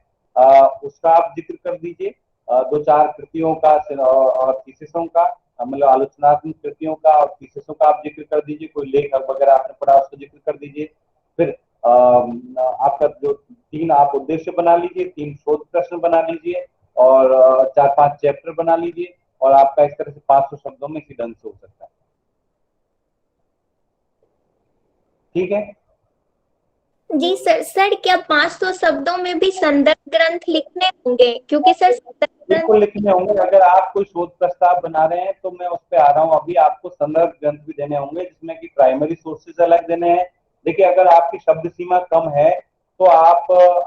उसका आप जिक्र कर दीजिए, 2-4 कृतियों का और थीसिसों का, मतलब आलोचनात्मक कृतियों का और थीसिसों का आप जिक्र कर दीजिए, कोई लेख वगैरह आपने पढ़ा उसका जिक्र कर दीजिए। फिर आपका जो 3 आप उद्देश्य बना लीजिए, 3 शोध प्रश्न बना लीजिए, और 4-5 चैप्टर बना लीजिए, और आपका इस तरह से 500 शब्दों में इसी ढंग से हो सकता है। ठीक है जी सर। सर क्या 500 शब्दों में भी संदर्भ ग्रंथ लिखने होंगे? क्योंकि सर बिल्कुल लिखने होंगे। अगर आप कोई शोध प्रस्ताव बना रहे हैं तो मैं उस पर आ रहा हूँ अभी, आपको संदर्भ ग्रंथ भी देने होंगे, जिसमें कि प्राइमरी सोर्सेज अलग देने हैं। देखिए, अगर आपकी शब्द सीमा कम है तो आप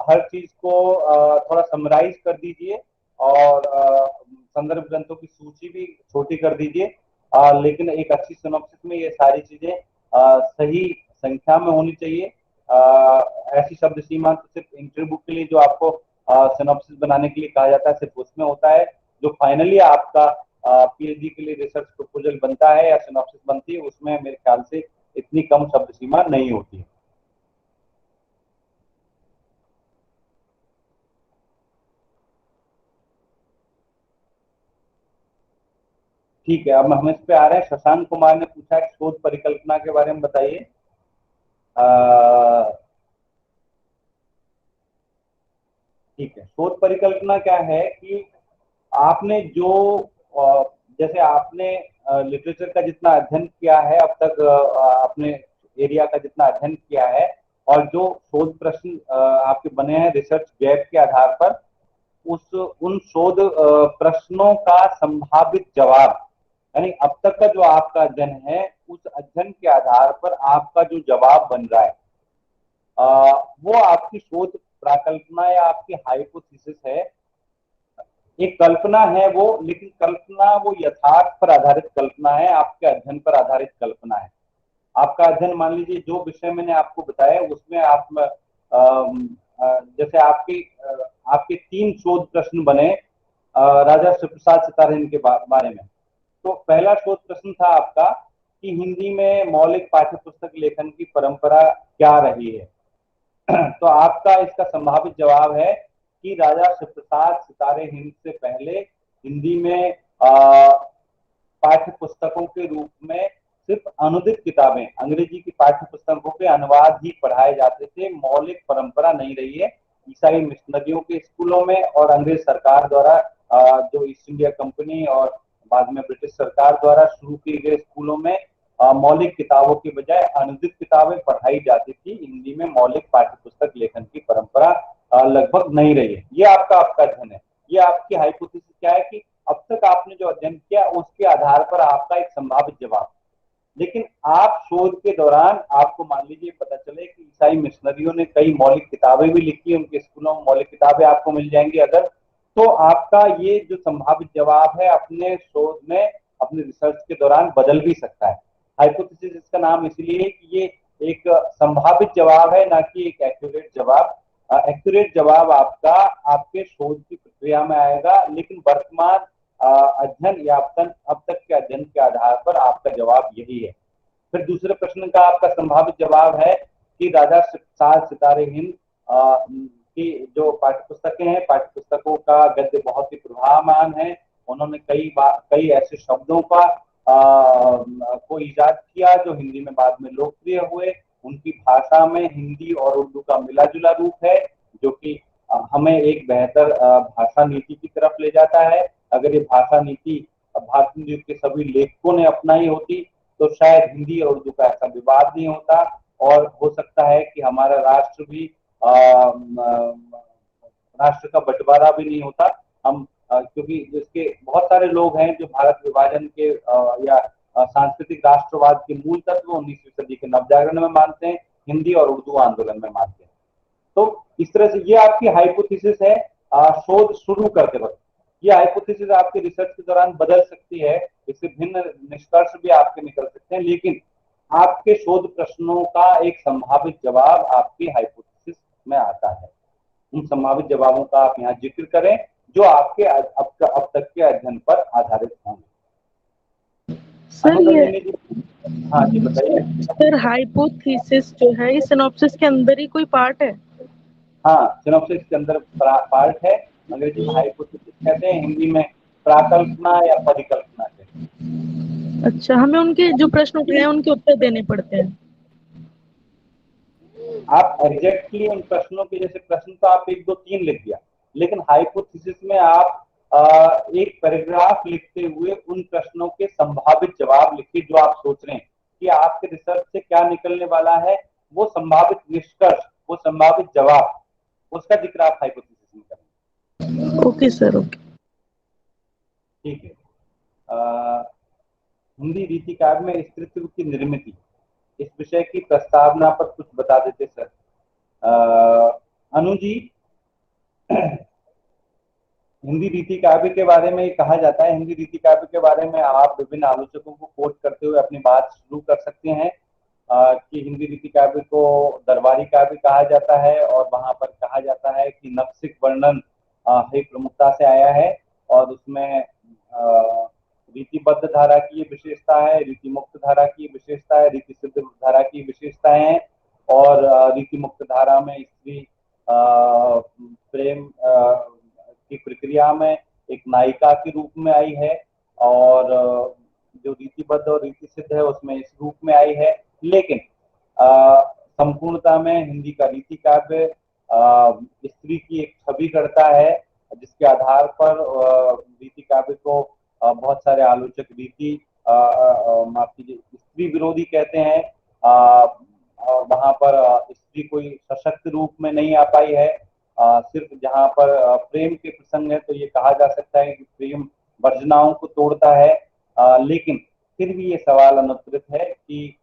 हर चीज को थोड़ा समराइज कर दीजिए, और संदर्भ ग्रंथों की सूची भी छोटी कर दीजिए, लेकिन एक अच्छी सिनॉप्सिस में ये सारी चीजें सही संख्या में होनी चाहिए। ऐसी शब्द सीमा तो सिर्फ इंटरव्यू के लिए जो आपको सिनॉप्सिस बनाने के लिए कहा जाता है, सिर्फ उसमें होता है। जो फाइनली आपका पीएचडी के लिए रिसर्च प्रपोजल बनता है या सिनॉप्सिस बनती है, उसमें मेरे ख्याल से इतनी कम शब्द सीमा नहीं होती है। ठीक है, अब हम इस पे आ रहे हैं। शशांक कुमार ने पूछा है शोध परिकल्पना के बारे में बताइए। ठीक है, शोध परिकल्पना क्या है कि आपने जो जैसे आपने लिटरेचर का जितना अध्ययन किया है अब तक, अपने एरिया का जितना अध्ययन किया है, और जो शोध प्रश्न आपके बने हैं रिसर्च गैप के आधार पर, उन शोध प्रश्नों का संभावित जवाब, यानी अब तक का जो आपका अध्ययन है, उस अध्ययन के आधार पर आपका जो जवाब बन रहा है, वो आपकी शोध प्राकल्पना या आपकी हाइपोथेसिस है। एक कल्पना है वो, लेकिन कल्पना वो यथार्थ पर आधारित कल्पना है, आपके अध्ययन पर आधारित कल्पना है। आपका अध्ययन, मान लीजिए जो विषय मैंने आपको बताया, उसमें आप जैसे आपके 3 शोध प्रश्न बने राजा शिवप्रसाद सितारहीन के बारे में। तो पहला शोध प्रश्न था आपका कि हिंदी में मौलिक पाठ्यपुस्तक लेखन की परंपरा क्या रही है। तो आपका इसका संभावित जवाब है कि राजा शिवप्रसाद सितारे हिंद से पहले हिंदी में पाठ्य पुस्तकों के रूप में सिर्फ अनुदित किताबें, अंग्रेजी की पाठ्य पुस्तकों के अनुवाद ही पढ़ाए जाते थे, मौलिक परंपरा नहीं रही है। ईसाई मिशनरियों के स्कूलों में और अंग्रेज सरकार द्वारा जो ईस्ट इंडिया कंपनी और बाद में ब्रिटिश सरकार द्वारा शुरू किए गए स्कूलों में मौलिक किताबों की बजाय अनुदित किताबें पढ़ाई जाती थी। हिंदी में मौलिक पाठ्य पुस्तक लेखन की परंपरा लगभग नहीं रही है। ये आपका अध्ययन है। ये आपकी हाइपोथेसिस क्या है कि अब तक आपने जो अध्ययन किया उसके आधार पर आपका एक संभावित जवाब। लेकिन आप शोध के दौरान आपको मान लीजिए पता चले कि ईसाई मिशनरियों ने कई मौलिक किताबें भी लिखी, उनके स्कूलों में मौलिक किताबें आपको मिल जाएंगी अगर, तो आपका ये जो संभावित जवाब है अपने शोध में, अपने रिसर्च के दौरान बदल भी सकता है। हाइपोथेसिस इसका नाम इसलिए है कि ये एक संभावित जवाब है, ना कि एक एक्यूरेट जवाब। एक्यूरेट जवाब आपका आपके शोध की प्रक्रिया में आएगा, लेकिन वर्तमान अध्ययन या अब तक के अध्ययन के आधार पर आपका जवाब यही है। फिर दूसरे प्रश्न का आपका संभावित जवाब है कि राजा शिवप्रसाद सितारे हिंद की जो पाठ्यपुस्तकें हैं, पाठ्यपुस्तकों का गद्य बहुत ही प्रभावमान है। उन्होंने कई ऐसे शब्दों का को ईजाद किया जो हिंदी में बाद में लोकप्रिय हुए। उनकी भाषा में हिंदी और उर्दू का मिला जुला रूप है, जो कि हमें एक बेहतर भाषा नीति की तरफ ले जाता है। अगर ये भाषा नीति भारतीय युग के सभी लेखकों ने अपनाई होती तो शायद हिंदी और उर्दू का ऐसा विवाद नहीं होता, और हो सकता है कि हमारा राष्ट्र भी राष्ट्र का बंटवारा भी नहीं होता। हम क्योंकि जिसके बहुत सारे लोग हैं जो भारत विभाजन के या सांस्कृतिक राष्ट्रवाद के मूल तत्व 19वीं सदी के नवजागरण में मानते हैं, हिंदी और उर्दू आंदोलन में मानते हैं। तो इस तरह से ये आपकी हाइपोथेसिस है शोध शुरू करते वक्त। ये हाइपोथेसिस आपके रिसर्च के दौरान बदल सकती है, इससे भिन्न निष्कर्ष भी आपके निकल सकते हैं, लेकिन आपके शोध प्रश्नों का एक संभावित जवाब आपकी हाइपोथेसिस में आता है। उन संभावित जवाबों का आप यहाँ जिक्र करें जो आपके अब तक के अध्ययन पर आधारित होंगे। सर ये हाँ जी बताइए। सर हाइपोथेसिस जो है ये सिनॉप्सिस के अंदर ही कोई पार्ट है? हाँ, सिनॉप्सिस के अंदर पार्ट है। अंग्रेजी में हाइपोथेसिस कहते हैं, हिंदी में प्राकल्पना या परिकल्पना कहते हैं। अच्छा, हमें उनके जो प्रश्न उठाए हैं उनके उत्तर देने पड़ते हैं? आप एग्जैक्टली उन प्रश्नों के जैसे प्रश्न तो आप 1 2 3 लिख दिया, लेकिन हाइपोथेसिस में आप एक पैराग्राफ लिखते हुए उन प्रश्नों के संभावित जवाब लिखिए जो आप सोच रहे हैं कि आपके रिसर्च से क्या निकलने वाला है, वो संभावित निष्कर्ष, वो संभावित जवाब, उसका जिक्र आप हाइपोथेसिस में करें। ओके सर, ओके, ठीक है। हिंदी रीति काव्य में स्त्रीत्व की निर्मिति, इस विषय की प्रस्तावना पर कुछ बता देते सर। अनु जी, हिंदी रीति काव्य के बारे में कहा जाता है, हिंदी रीति काव्य के बारे में आप विभिन्न आलोचकों को कोट करते हुए अपनी बात शुरू कर सकते हैं कि हिंदी रीति काव्य को दरबारी काव्य कहा जाता है और वहां पर कहा जाता है कि नवसिक वर्णन ही प्रमुखता से आया है और उसमें रीतिबद्ध धारा की विशेषता है, रीति मुक्त धारा की विशेषता है, रीति सिद्ध धारा की विशेषताएं हैं और रीति मुक्त धारा में स्त्री प्रेम की प्रक्रिया में एक नायिका के रूप में आई है और जो रीतिबद्ध और रीति सिद्ध है उसमें इस रूप में आई है। लेकिन संपूर्णता में हिंदी का रीति काव्य स्त्री की एक छवि करता है जिसके आधार पर रीति काव्य को बहुत सारे आलोचक रीति माफ कीजिए स्त्री विरोधी कहते हैं और वहां पर स्त्री कोई सशक्त रूप में नहीं आ पाई है। सिर्फ जहां पर प्रेम के प्रसंग है तो ये कहा जा सकता है कि प्रेम वर्जनाओं को तोड़ता है, लेकिन फिर भी ये सवाल अनुत्तरित है कि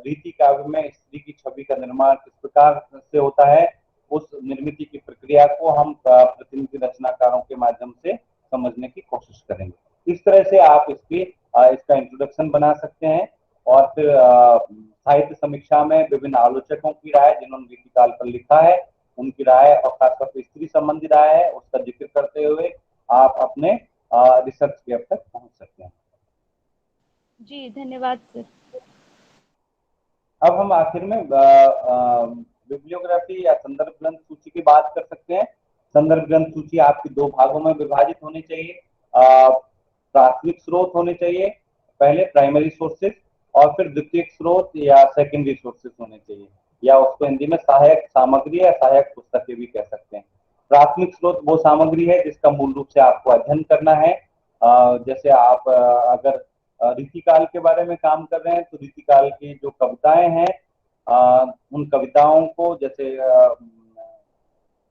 रीति काव्य में स्त्री की छवि का निर्माण किस प्रकार से होता है। उस निर्मिति की प्रक्रिया को हम प्रतिनिधि रचनाकारों के माध्यम से समझने की कोशिश करेंगे। इस तरह से आप इसका इंट्रोडक्शन बना सकते हैं और फिर साहित्य समीक्षा में विभिन्न आलोचकों की राय जिन्होंने रीतिकाल पर लिखा है उनकी राय और खासतौर पर स्त्री संबंधी राय है उसका जिक्र करते हुए आप अपने रिसर्च के अब तक पहुंच सकते हैं। जी धन्यवाद सर। अब हम आखिर में बिब्लियोग्राफी या संदर्भ ग्रंथ सूची की बात कर सकते हैं। संदर्भ ग्रंथ सूची आपकी 2 भागों में विभाजित होनी चाहिए। प्राथमिक स्रोत होने चाहिए, पहले प्राइमरी सोर्सेज, और फिर द्वितीयक स्रोत या सेकेंडरी सोर्सेज होने चाहिए, या उसको हिंदी में सहायक सामग्री या सहायक पुस्तकें भी कह सकते हैं। प्राथमिक स्रोत वो सामग्री है जिसका मूल रूप से आपको अध्ययन करना है। जैसे आप अगर रीतिकाल के बारे में काम कर रहे हैं तो रीतिकाल की जो कविताएं हैं उन कविताओं को, जैसे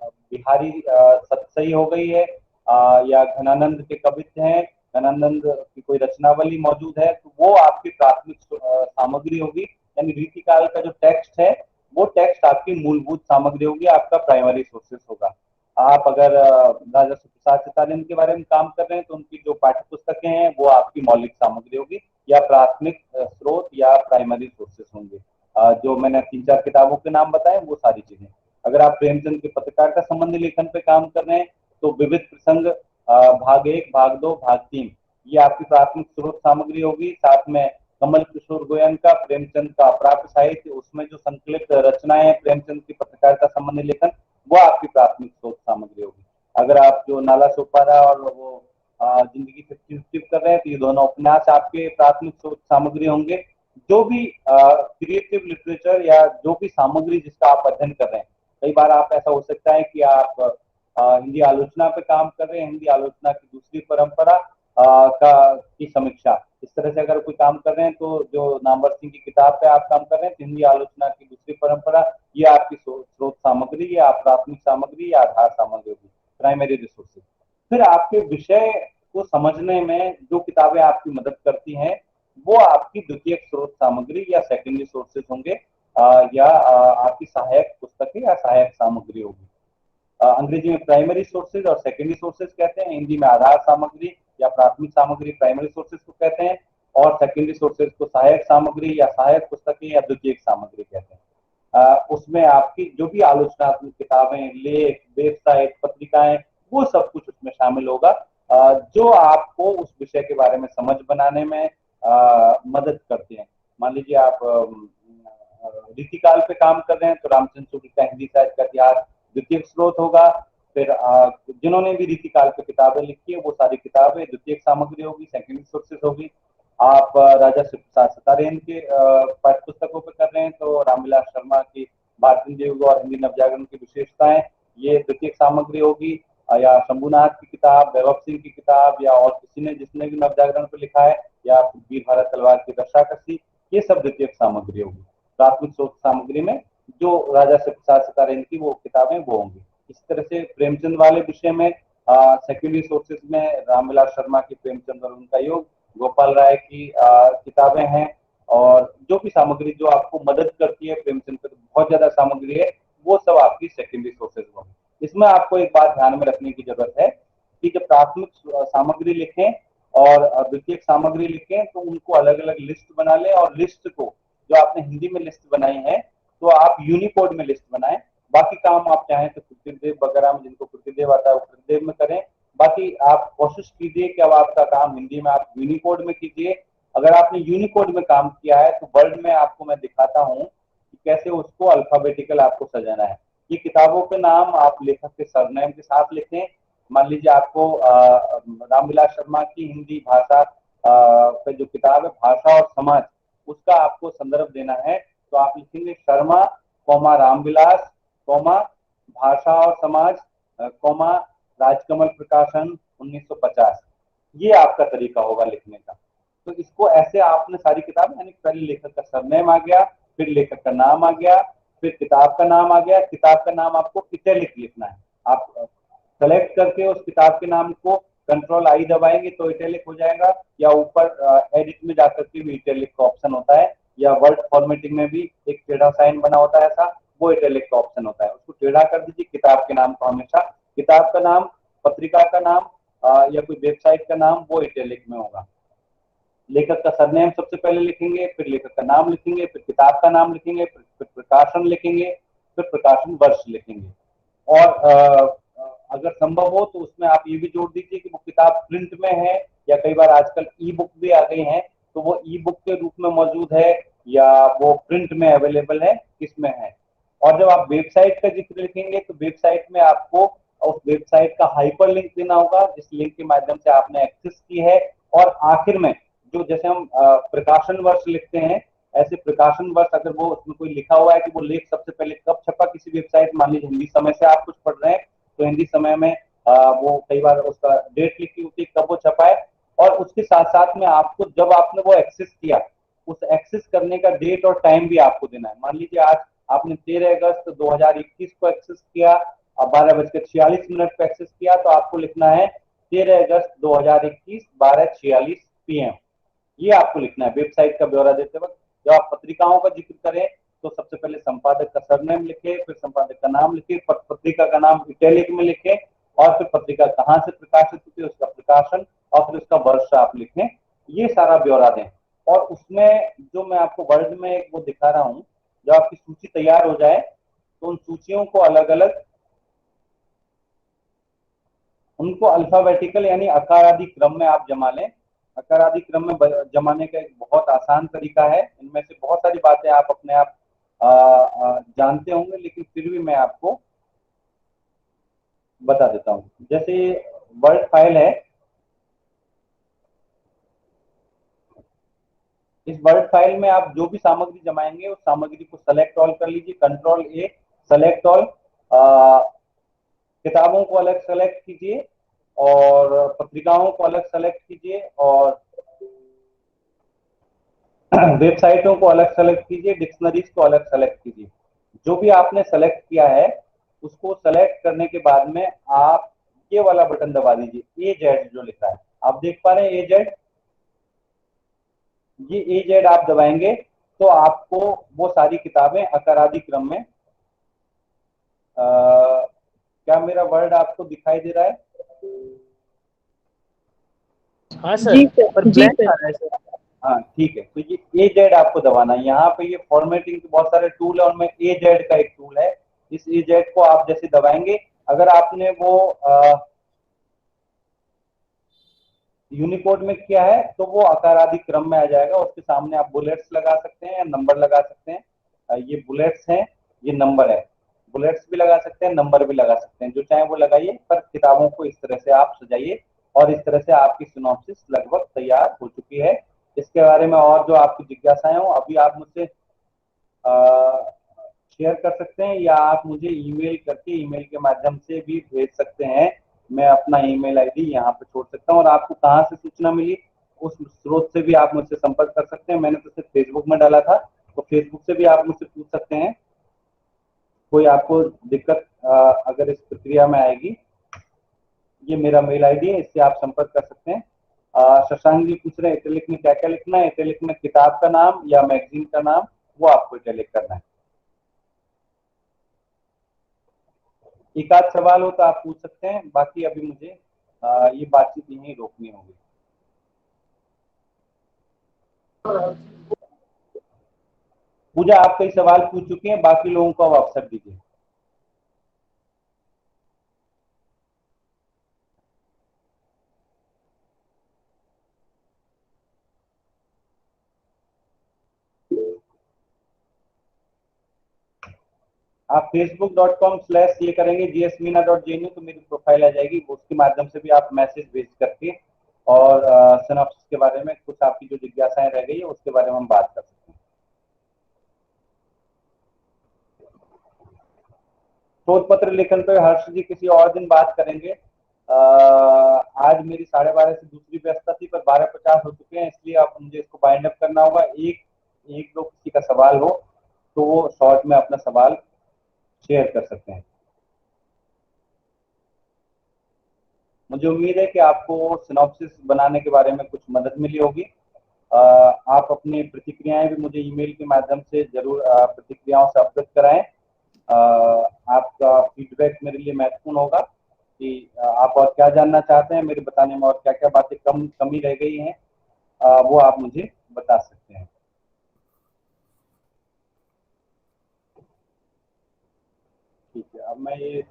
बिहारी सतसई हो गई है या घनानंद के कवित्व हैं, घनानंद की कोई रचनावली मौजूद है, तो वो आपकी प्राथमिक सामग्री होगी। यानी रीतिकाल का जो टेक्स्ट है वो टेक्स्ट आपकी मूलभूत सामग्री होगी, आपका प्राइमरी सोर्सेस होगा। आप अगर राजा सुप्रसाद चित्तानंद के बारे में काम कर रहे हैं तो उनकी जो पाठ्य पुस्तकें हैं वो आपकी मौलिक सामग्री होगी या प्राथमिक स्रोत या प्राइमरी सोर्सेस होंगे। जो मैंने 3-4 किताबों के नाम बताए वो सारी चीजें। अगर आप प्रेमचंद के पत्रकार का संबंधी लेखन पे काम कर रहे हैं तो विविध प्रसंग भाग 1, भाग 2, भाग 3 ये आपकी प्राथमिक स्रोत सामग्री होगी। साथ में कमल किशोर गोयन का प्रेमचंद का अप्राप्य साहित्य, उसमें जो संकलित रचनाएं हैं प्रेमचंद की पत्रकारिता संबंधी लेखन, वो आपकी प्राथमिक स्रोत सामग्री होगी। अगर आप जो नाला सोपारा और वो जिंदगी 50-50 कर रहे हैं तो ये दोनों उपन्यास आपके प्राथमिक स्रोत सामग्री होंगे। जो भी क्रिएटिव लिटरेचर या जो भी सामग्री जिसका आप अध्ययन कर रहे हैं, कई बार आप ऐसा हो सकता है कि आप हिंदी आलोचना पे काम कर रहे हैं, हिंदी आलोचना की दूसरी परंपरा की समीक्षा, इस तरह से अगर कोई काम कर रहे हैं तो जो नामवर सिंह की किताब पे आप काम कर रहे हैं तो हिंदी आलोचना की दूसरी परंपरा, ये आपकी स्रोत सामग्री या प्राथमिक सामग्री या आधार सामग्री होगी, प्राइमरी रिसोर्सेज। फिर आपके विषय को समझने में जो किताबें आपकी मदद करती हैं वो आपकी द्वितीयक स्रोत सामग्री या सेकेंडरी सोर्सेज होंगे या आपकी सहायक पुस्तकें या सहायक सामग्री होगी। अंग्रेजी में प्राइमरी सोर्सेज और सेकेंडरी सोर्सेज कहते हैं, हिंदी में आधार सामग्री या प्राथमिक सामग्री प्राइमरी सोर्सेज को कहते हैं और सेकेंडरी सोर्सेज को सहायक सामग्री या सहायक पुस्तकें या द्वितीयक सामग्री कहते हैं। उसमें आपकी जो भी आलोचनात्मक किताबें, लेख, वेबसाइट, पत्रिकाएं, वो सब कुछ उसमें शामिल होगा जो आपको उस विषय के बारे में समझ बनाने में मदद करते हैं। मान लीजिए आप रीतिकाल पे काम कर रहे हैं तो रामचंद्र सूरी का हिंदी साहित्य का इतिहास द्वितीयक स्रोत होगा। फिर जिन्होंने भी रीतिकाल पे किताबें लिखी है वो सारी किताबें द्वितीयक सामग्री होगी, सेकेंडरी सोर्सेज होगी। आप राजा शिवप्रसाद सतारेन के पाठ्य पुस्तकों पे कर रहे हैं तो रामविलास शर्मा की भारतीय युग और हिंदी नवजागरण की विशेषताएं, ये द्वितीयक सामग्री होगी। या शंभुनाथ की किताब, वैभव सिंह की किताब या और किसी ने जिसने भी नवजागरण पे लिखा है या वीर भारत तलवार की रक्षाकसी, ये सब द्वितीयक सामग्री होगी। प्राथमिक स्रोत सामग्री में जो राजा शिवप्रसाद सतारेन की वो किताबें वो होंगी। इस तरह से प्रेमचंद वाले विषय में सेकेंडरी सोर्सेज में रामविलास शर्मा की प्रेमचंद और उनका योग, गोपाल राय की किताबें हैं और जो भी सामग्री जो आपको मदद करती है प्रेमचंद पर बहुत ज्यादा सामग्री है, वो सब आपकी सेकेंडरी सोर्सेज होंगी। इसमें आपको एक बात ध्यान में रखने की जरूरत है कि जब प्राथमिक सामग्री लिखें और द्वितीयक सामग्री लिखें तो उनको अलग अलग लिस्ट बना लें और लिस्ट को जो आपने हिंदी में लिस्ट बनाई है तो आप यूनिकोड में लिस्ट बनाएं। बाकी काम आप चाहें तो कृतिदेव वगैरह में, जिनको कृतिदेव आता है वो कृतिदेव में करें। बाकी आप कोशिश कीजिए कि अब आपका काम हिंदी में आप यूनिकोड में कीजिए। अगर आपने यूनिकोड में काम किया है तो वर्ड में आपको मैं दिखाता हूँ कि कैसे उसको अल्फाबेटिकल आपको सजाना है। ये किताबों के नाम आप लेखक के सरनेम के साथ लिखें। मान लीजिए आपको रामविलास शर्मा की हिंदी भाषा पे जो किताब है भाषा और समाज, उसका आपको संदर्भ देना है तो आप लिखेंगे शर्मा कौमा रामविलास कौमा भाषा और समाज कौमा राजकमल प्रकाशन 1950। ये आपका तरीका होगा लिखने का। तो इसको ऐसे आपने सारी किताब, यानी पहले लेखक का सरनेम आ गया, फिर लेखक का नाम आ गया, फिर किताब का नाम आ गया। किताब का नाम आपको इटैलिक लिखना है। आप सेलेक्ट करके उस किताब के नाम को कंट्रोल आई दबाएंगे तो इटैलिक हो जाएगा, या ऊपर एडिट में जाकर के भी इटैलिक का ऑप्शन होता है, या वर्ड फॉर्मेटिंग में भी एक टेढ़ा साइन बना होता है ऐसा, वो इटैलिक का ऑप्शन होता है। उसको टेढ़ा कर दीजिए किताब के नाम को हमेशा। किताब का नाम, पत्रिका का नाम या कोई वेबसाइट का नाम वो इटैलिक में होगा। लेखक का सरनेम सबसे पहले लिखेंगे, फिर लेखक का नाम लिखेंगे, फिर किताब का नाम लिखेंगे, फिर प्रकाशन लिखेंगे, फिर प्रकाशन वर्ष लिखेंगे। और अगर संभव हो तो उसमें आप ये भी जोड़ दीजिए कि वो किताब प्रिंट में है या कई बार आजकल ई बुक भी आ गई हैं तो वो ई बुक के रूप में मौजूद है या वो प्रिंट में अवेलेबल है, किसमें है। और जब आप वेबसाइट का जिक्र लिखेंगे तो वेबसाइट में आपको उस वेबसाइट का हाइपर लिंक देना होगा जिस लिंक के माध्यम से आपने एक्सेस की है। और आखिर में जो जैसे हम प्रकाशन वर्ष लिखते हैं, ऐसे प्रकाशन वर्ष अगर वो उसमें कोई लिखा हुआ है कि वो लेख सबसे पहले कब छपा किसी वेबसाइट, मान लीजिए हिंदी समय से आप कुछ पढ़ रहे हैं तो हिंदी समय में वो कई बार उसका डेट लिखी होती है कब वो छपा है, और उसके साथ साथ में आपको जब आपने वो एक्सेस किया उस एक्सेस करने का डेट और टाइम भी आपको देना है। मान लीजिए आज आपने 13 अगस्त 2021 को एक्सेस किया, 12:46 पे एक्सेस किया, तो आपको लिखना है 13 अगस्त 2021 12:46 PM। ये आपको लिखना है वेबसाइट का ब्यौरा देते वक्त। जब आप पत्रिकाओं का जिक्र करें तो सबसे पहले संपादक का सरनेम लिखे, फिर संपादक का नाम लिखे, पत्रिका का नाम इटैलिक में लिखे, और फिर पत्रिका कहाँ से प्रकाशित हुई उसका प्रकाशन और फिर उसका वर्ष आप लिखें। ये सारा ब्यौरा दें। और उसमें जो मैं आपको वर्ड में एक वो दिखा रहा हूँ, जब आपकी सूची तैयार हो जाए तो उन सूचियों को अलग अलग उनको अल्फाबेटिकल यानी आकारादि क्रम में आप जमा लें। आकारादि क्रम में जमाने का एक बहुत आसान तरीका है। इनमें से बहुत सारी बातें आप अपने आप जानते होंगे, लेकिन फिर भी मैं आपको बता देता हूँ। जैसे वर्ड फाइल है, इस वर्ड फाइल में आप जो भी सामग्री जमाएंगे उस सामग्री को सेलेक्ट ऑल कर लीजिए, कंट्रोल A सेलेक्ट ऑल। किताबों को अलग सेलेक्ट कीजिए और पत्रिकाओं को अलग सेलेक्ट कीजिए और वेबसाइटों को अलग सेलेक्ट कीजिए, डिक्शनरीज को अलग सेलेक्ट कीजिए। जो भी आपने सेलेक्ट किया है उसको सेलेक्ट करने के बाद में आप ये वाला बटन दबा दीजिए, AZ जो लिखा है, आप देख पा रहे हैं AZ, ये AZ आप दबाएंगे तो आपको वो सारी किताबें आकारादि क्रम में, क्या मेरा वर्ड आपको दिखाई दे रहा है? हाँ सर, पर ब्लैंक आ रहा है सर। हाँ ठीक है, तो ये AZ आपको दबाना है। यहाँ पे ये फॉर्मेटिंग के बहुत सारे टूल है, उनमें AZ का एक टूल है। इस AZ को आप जैसे दबाएंगे, अगर आपने वो यूनिकोड में किया है तो वो आकारादि क्रम में आ जाएगा। उसके सामने आप बुलेट्स लगा सकते हैं या नंबर लगा सकते हैं। ये बुलेट्स हैं, ये नंबर है। बुलेट्स भी लगा सकते हैं, नंबर भी लगा सकते हैं, जो चाहे वो लगाइए, पर किताबों को इस तरह से आप सजाइए। और इस तरह से आपकी सिनॉप्सिस लगभग तैयार हो चुकी है। इसके बारे में और जो आपकी जिज्ञासाएं हो, अभी आप मुझसे शेयर कर सकते हैं, या आप मुझे ईमेल करके, ईमेल के माध्यम से भी भेज सकते हैं। मैं अपना ईमेल आईडी यहाँ पे छोड़ सकता हूँ। और आपको कहाँ से सूचना मिली, उस स्रोत से भी आप मुझसे संपर्क कर सकते हैं। मैंने तो सिर्फ फेसबुक में डाला था, तो फेसबुक से भी आप मुझसे पूछ सकते हैं। कोई आपको दिक्कत अगर इस प्रक्रिया में आएगी, ये मेरा मेल आईडी है, इससे आप संपर्क कर सकते हैं। शशांक जी पूछ रहे हैं इटैलिक में क्या क्या लिखना है। इटैलिक में किताब का नाम या मैगजीन का नाम, वो आपको इटैलिक करना है। एक आध सवाल हो तो आप पूछ सकते हैं, बाकी अभी मुझे ये बातचीत यहीं रोकनी होगी। पूजा, आप कई सवाल पूछ चुके हैं, बाकी लोगों को अब अवसर दीजिए। आप facebook.com/ ये करेंगे gsmeena.jnu, तो मेरी प्रोफाइल आ जाएगी। उसके माध्यम से भी आप मैसेज भेज करके और सिनॉप्सिस के बारे में कुछ आपकी जो जिज्ञासाएं रह गई है उसके बारे में हम बात कर सकते हैं। शोध पत्र लेखन पे हर्ष जी किसी और दिन बात करेंगे। आज मेरी 12:30 से दूसरी व्यवस्था थी, पर 12:50 हो चुके हैं, इसलिए अब मुझे इसको बाइंड अप करना होगा। एक दो किसी का सवाल हो तो वो शॉर्ट में अपना सवाल शेयर कर सकते हैं। मुझे उम्मीद है कि आपको सिनॉप्सिस बनाने के बारे में कुछ मदद मिली होगी। आप अपनी प्रतिक्रियाएं भी मुझे ईमेल के माध्यम से जरूर प्रतिक्रियाओं से अवगत कराएं। आपका फीडबैक मेरे लिए महत्वपूर्ण होगा कि आप और क्या जानना चाहते हैं, मेरे बताने में और क्या क्या बातें कमी रह गई हैं, वो आप मुझे बता सकते हैं। ठीक है, अब मैं ये